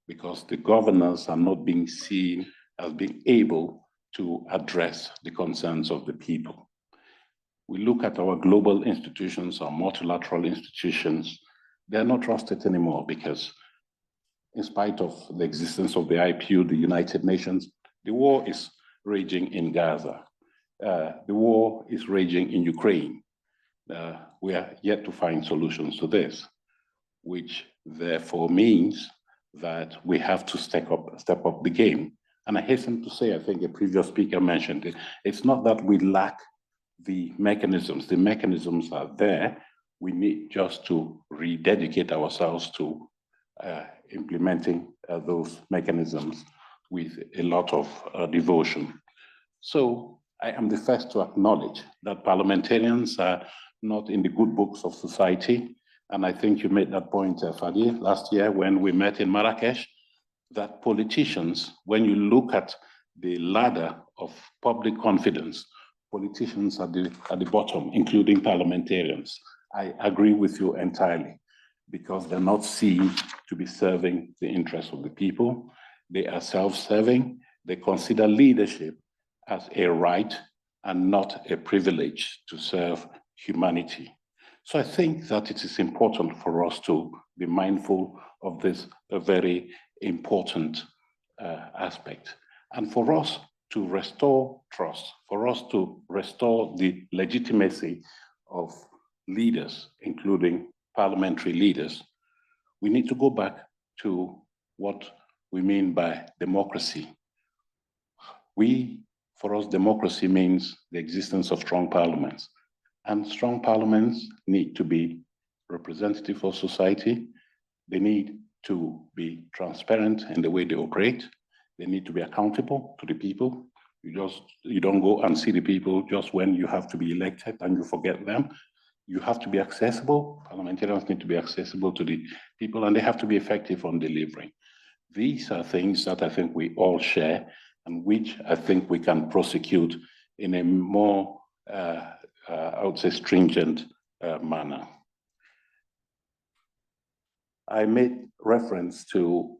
because the governors are not being seen as being able to address the concerns of the people. We look at our global institutions, our multilateral institutions, they're not trusted anymore because in spite of the existence of the IPU, the United Nations, the war is raging in Gaza. The war is raging in Ukraine. We are yet to find solutions to this, which therefore means that we have to step up the game. And I hasten to say, I think a previous speaker mentioned it, it's not that we lack the mechanisms are there. We need just to rededicate ourselves to implementing those mechanisms with a lot of devotion. So I am the first to acknowledge that parliamentarians are not in the good books of society. And I think you made that point, Fadi, last year when we met in Marrakesh, that politicians, when you look at the ladder of public confidence, politicians are at the bottom, including parliamentarians. I agree with you entirely, because they're not seen to be serving the interests of the people. They are self-serving. They consider leadership as a right and not a privilege to serve humanity. So I think that it is important for us to be mindful of this very important aspect. And for us to restore trust, for us to restore the legitimacy of leaders, including parliamentary leaders, we need to go back to what we mean by democracy. For us, democracy means the existence of strong parliaments. And strong parliaments need to be representative of society. They need to be transparent in the way they operate. They need to be accountable to the people. You don't go and see the people just when you have to be elected and you forget them. You have to be accessible. Parliamentarians need to be accessible to the people, and they have to be effective on delivering. These are things that I think we all share and which I think we can prosecute in a more, I would say, stringent manner. I made reference to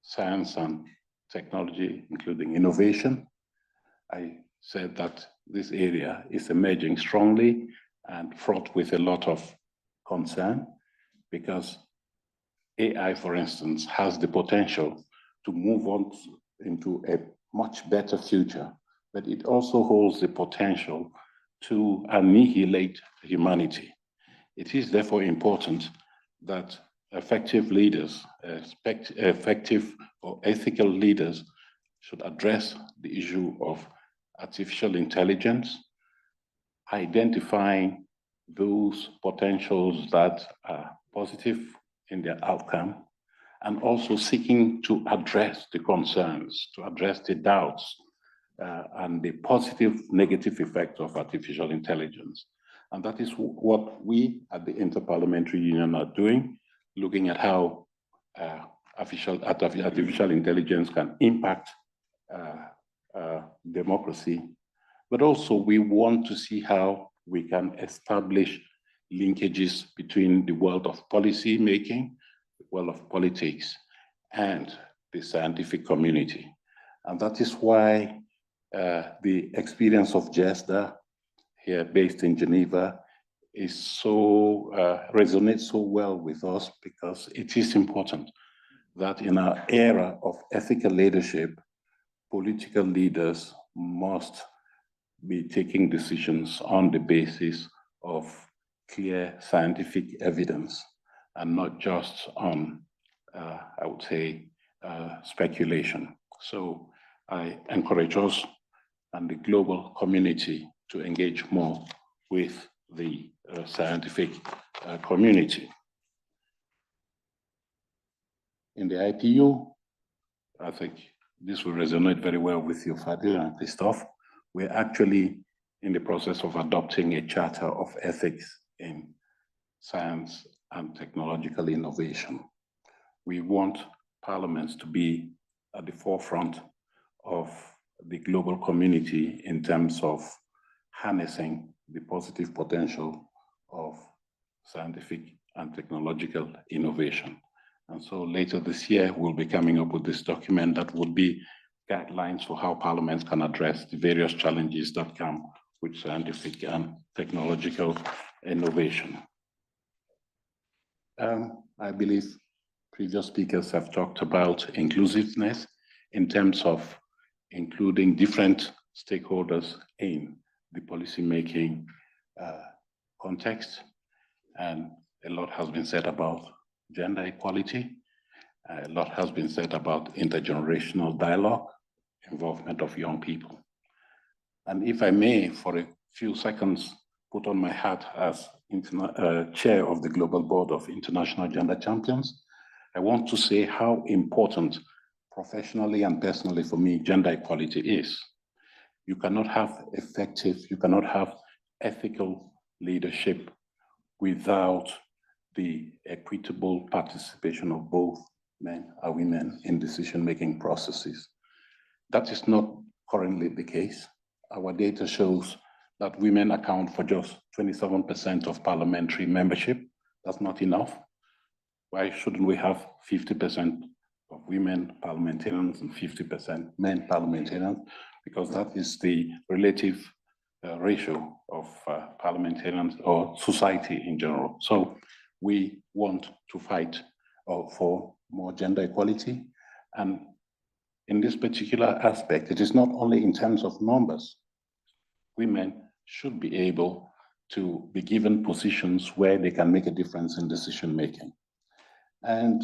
science and technology, including innovation. I said that this area is emerging strongly and fraught with a lot of concern, because AI, for instance, has the potential to move on into a much better future, but it also holds the potential to annihilate humanity. It is therefore important that effective leaders, effective or ethical leaders, should address the issue of artificial intelligence, identifying those potentials that are positive in their outcome, and also seeking to address the concerns, to address the doubts, and the positive, negative effects of artificial intelligence. And that is what we at the Interparliamentary Union are doing, looking at how artificial intelligence can impact democracy. But also we want to see how we can establish linkages between the world of policy making, the world of politics, and the scientific community. And that is why the experience of JESDA here based in Geneva is so, resonates so well with us, because it is important that in our era of ethical leadership, political leaders must be taking decisions on the basis of clear scientific evidence and not just on, I would say, speculation. So I encourage us and the global community to engage more with the scientific community. In the IPU, I think this will resonate very well with you, Fadi and Christophe. We're actually in the process of adopting a charter of ethics in science and technological innovation. We want parliaments to be at the forefront of the global community in terms of harnessing the positive potential of scientific and technological innovation. And so later this year, we'll be coming up with this document that would be guidelines for how parliaments can address the various challenges that come with scientific and technological innovation. I believe previous speakers have talked about inclusiveness in terms of including different stakeholders in the policymaking context. And a lot has been said about gender equality. A lot has been said about intergenerational dialogue, involvement of young people. And if I may, for a few seconds, put on my hat as chair of the Global Board of International Gender Champions, I want to say how important professionally and personally for me gender equality is. You cannot have effective, you cannot have ethical leadership without the equitable participation of both men and women in decision-making processes. That is not currently the case. Our data shows that women account for just 27% of parliamentary membership. That's not enough. Why shouldn't we have 50% of women parliamentarians and 50% men parliamentarians? Because that is the relative ratio of parliamentarians or society in general. So we want to fight for more gender equality. And in this particular aspect, it is not only in terms of numbers. Women should be able to be given positions where they can make a difference in decision making. And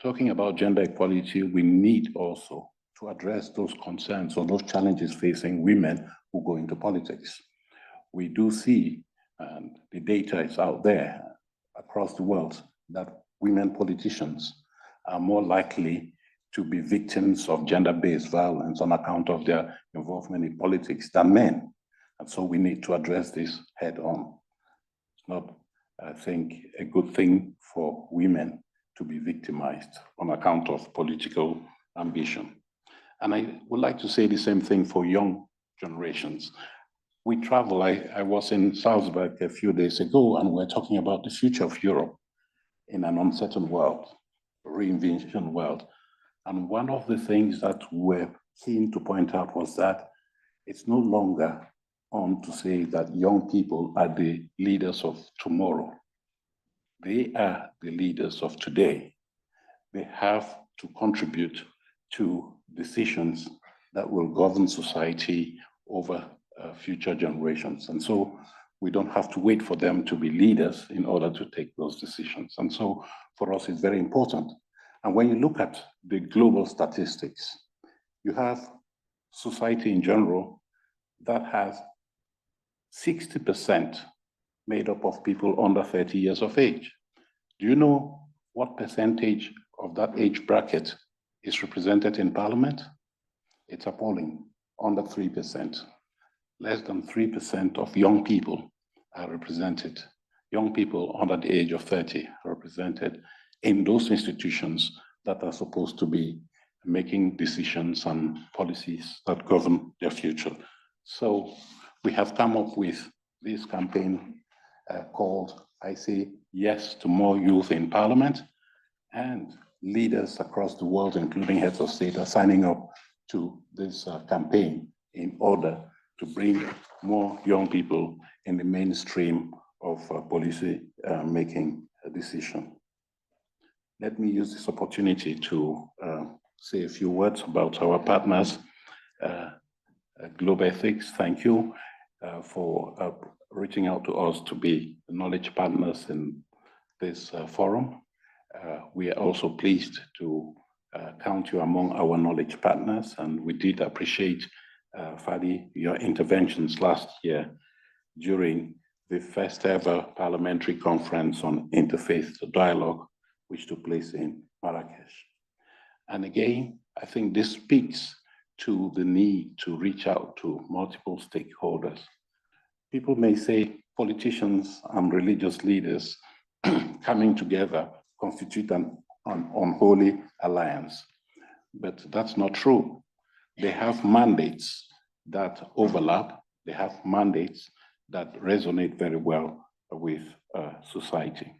talking about gender equality, we need also to address those concerns or those challenges facing women who go into politics. We do see, and the data is out there across the world, that women politicians are more likely to be victims of gender-based violence on account of their involvement in politics than men. And so we need to address this head on. It's not, I think, a good thing for women to be victimized on account of political ambition. And I would like to say the same thing for young generations. We travel, I was in Salzburg a few days ago, and we're talking about the future of Europe in an uncertain world, a reinvention world. And one of the things that we're keen to point out was that it's no longer on to say that young people are the leaders of tomorrow. They are the leaders of today. They have to contribute to decisions that will govern society over future generations. And so we don't have to wait for them to be leaders in order to take those decisions. And so for us, it's very important. And when you look at the global statistics, you have society in general that has 60% made up of people under 30 years of age. Do you know what percentage of that age bracket is represented in parliament? It's appalling, under 3%. Less than 3% of young people are represented. Young people under the age of 30 are represented in those institutions that are supposed to be making decisions and policies that govern their future. So we have come up with this campaign called I Say Yes to More Youth in Parliament, and leaders across the world, including heads of state, are signing up to this campaign in order to bring more young people in the mainstream of policy making decision. Let me use this opportunity to say a few words about our partners. Globethics, thank you for reaching out to us to be knowledge partners in this forum. We are also pleased to count you among our knowledge partners, and we did appreciate, Fadi, your interventions last year during the first ever parliamentary conference on interfaith dialogue, which took place in Marrakesh. And again, I think this speaks to the need to reach out to multiple stakeholders. People may say politicians and religious leaders coming together constitute an unholy alliance, but that's not true. They have mandates that overlap. They have mandates that resonate very well with society.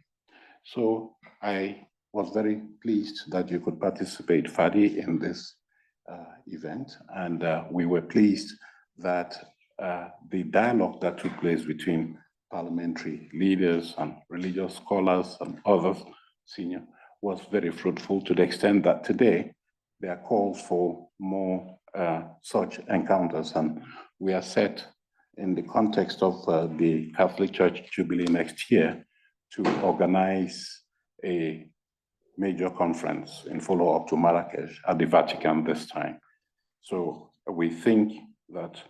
So I was very pleased that you could participate, Fadi, in this event. And we were pleased that the dialogue that took place between parliamentary leaders and religious scholars and others, senior, was very fruitful to the extent that today there are calls for more such encounters. And we are set in the context of the Catholic Church Jubilee next year to organize a major conference in follow-up to Marrakesh at the Vatican this time. So we think that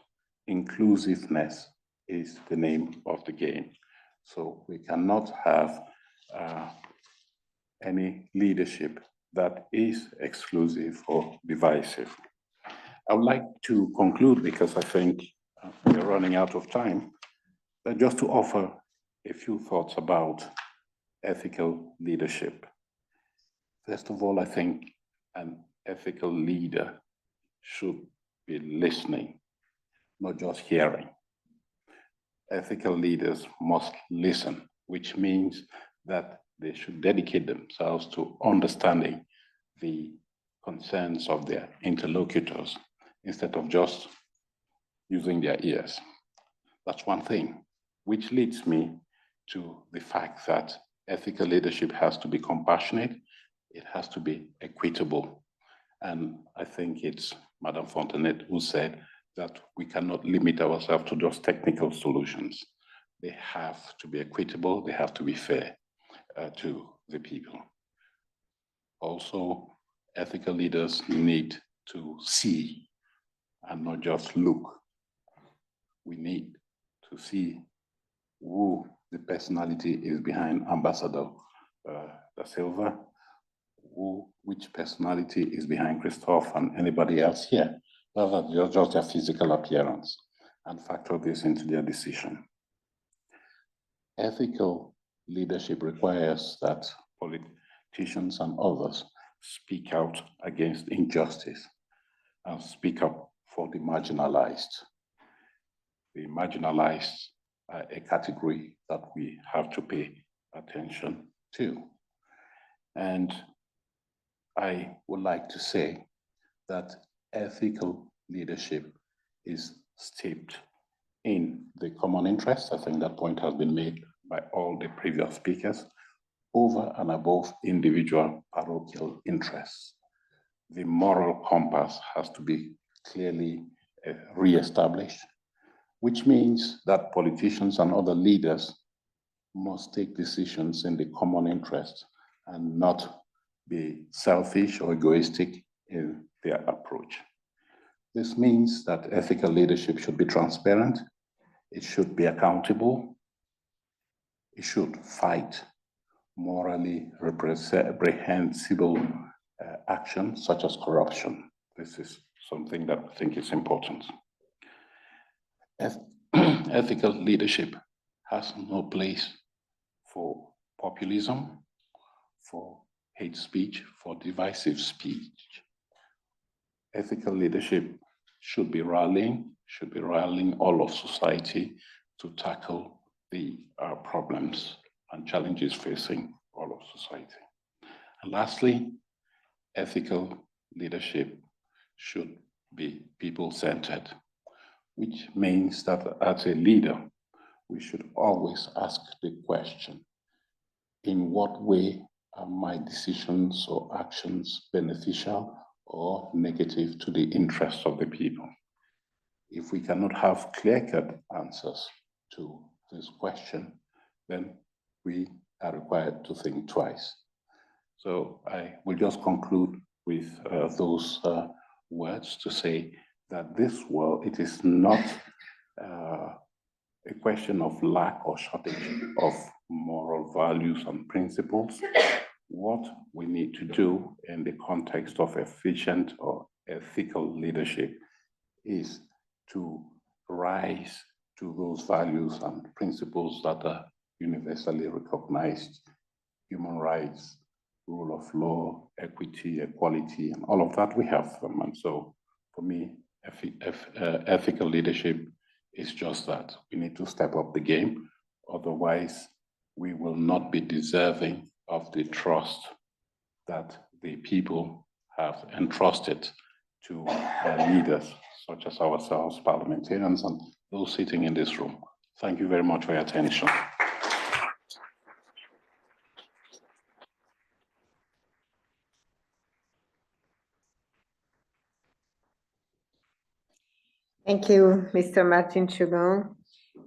inclusiveness is the name of the game. So we cannot have any leadership that is exclusive or divisive. I would like to conclude, because I think we're running out of time, but just to offer a few thoughts about ethical leadership. First of all, I think an ethical leader should be listening, not just hearing. Ethical leaders must listen, which means that they should dedicate themselves to understanding the concerns of their interlocutors instead of just using their ears. That's one thing, which leads me to the fact that ethical leadership has to be compassionate, it has to be equitable. And I think it's Madame Fontanet who said that we cannot limit ourselves to just technical solutions. They have to be equitable, they have to be fair to the people. Also, ethical leaders need to see and not just look. We need to see who the personality is behind Ambassador Silva, which personality is behind Christophe and anybody else here, rather than just their physical appearance, and factor this into their decision. Ethical leadership requires that politicians and others speak out against injustice and speak up for the marginalized. The marginalized are a category that we have to pay attention to. And I would like to say that ethical leadership is steeped in the common interest. I think that point has been made by all the previous speakers, over and above individual parochial interests. The moral compass has to be clearly re-established, which means that politicians and other leaders must take decisions in the common interest and not be selfish or egoistic in their approach. This means that ethical leadership should be transparent, it should be accountable, it should fight morally reprehensible actions such as corruption. This is something that I think is important. Ethical leadership has no place for populism, for hate speech, for divisive speech. Ethical leadership should be rallying all of society to tackle the problems and challenges facing all of society. And lastly, ethical leadership should be people-centered, which means that as a leader, we should always ask the question, in what way are my decisions or actions beneficial or negative to the interests of the people? If we cannot have clear-cut answers to this question, then we are required to think twice. So I will just conclude with those words to say that this world, it is not a question of lack or shortage of moral values and principles. What we need to do in the context of efficient or ethical leadership is to rise to those values and principles that are universally recognized: human rights, rule of law, equity, equality, and all of that we have them. And so for me, ethical leadership is just that. We need to step up the game. Otherwise, we will not be deserving of the trust that the people have entrusted to leaders such as ourselves, parliamentarians, and those sitting in this room. Thank you very much for your attention. Thank you, Mr. Martin Chungong.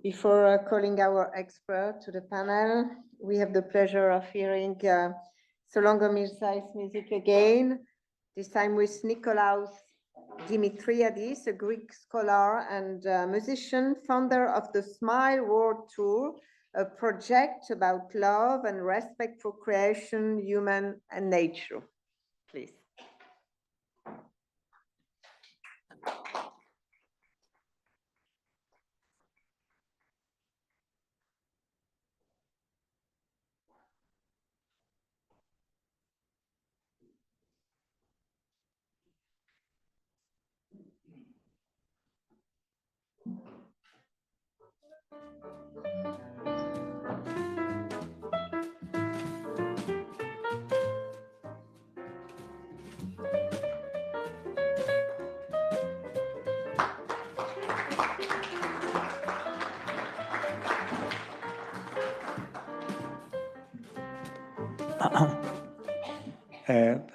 Before calling our expert to the panel, we have the pleasure of hearing Solongo Mirsai's music again, this time with Nikolaos Dimitriadis, a Greek scholar and musician, founder of the Smile World Tour, a project about love and respect for creation, human and nature. Please.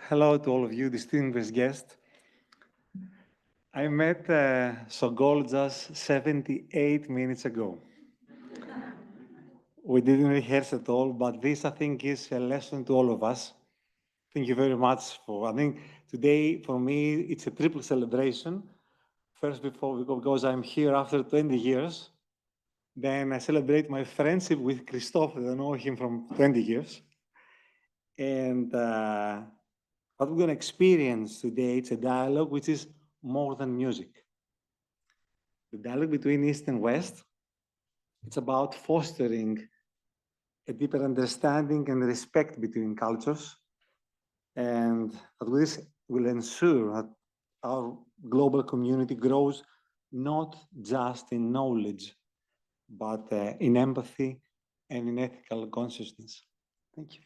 Hello to all of you, distinguished guests. I met Sogol just 78 minutes ago. We didn't rehearse at all, but this, I think, is a lesson to all of us. Thank you very much I think today, for me, it's a triple celebration. First, because I'm here after 20 years. Then I celebrate my friendship with Christophe, I know him from 20 years. And what we're going to experience today, it's a dialogue which is more than music. The dialogue between East and West, it's about fostering a deeper understanding and respect between cultures. And this will ensure that our global community grows not just in knowledge, but in empathy and in ethical consciousness. Thank you.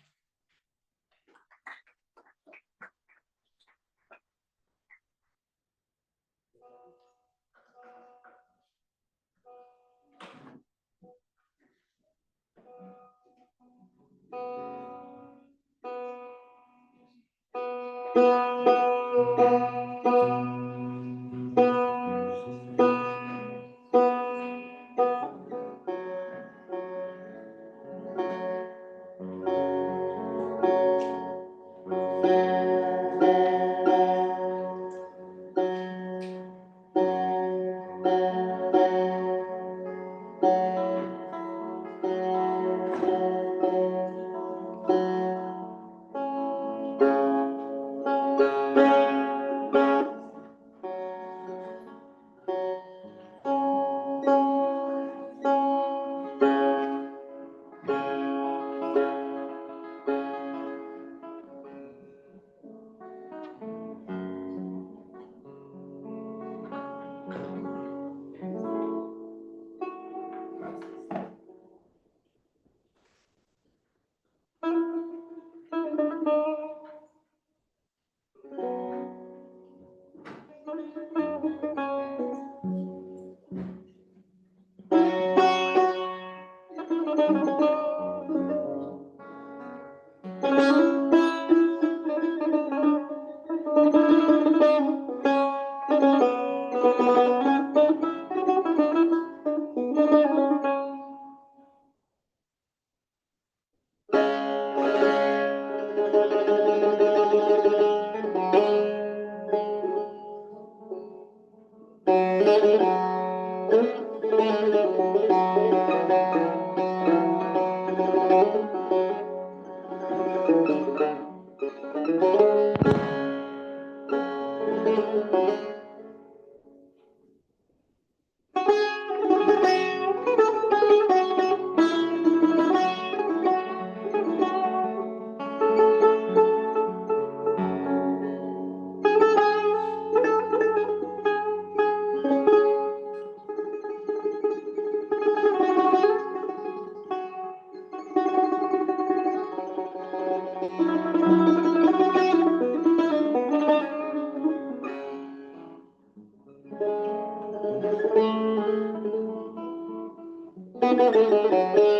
Thank you.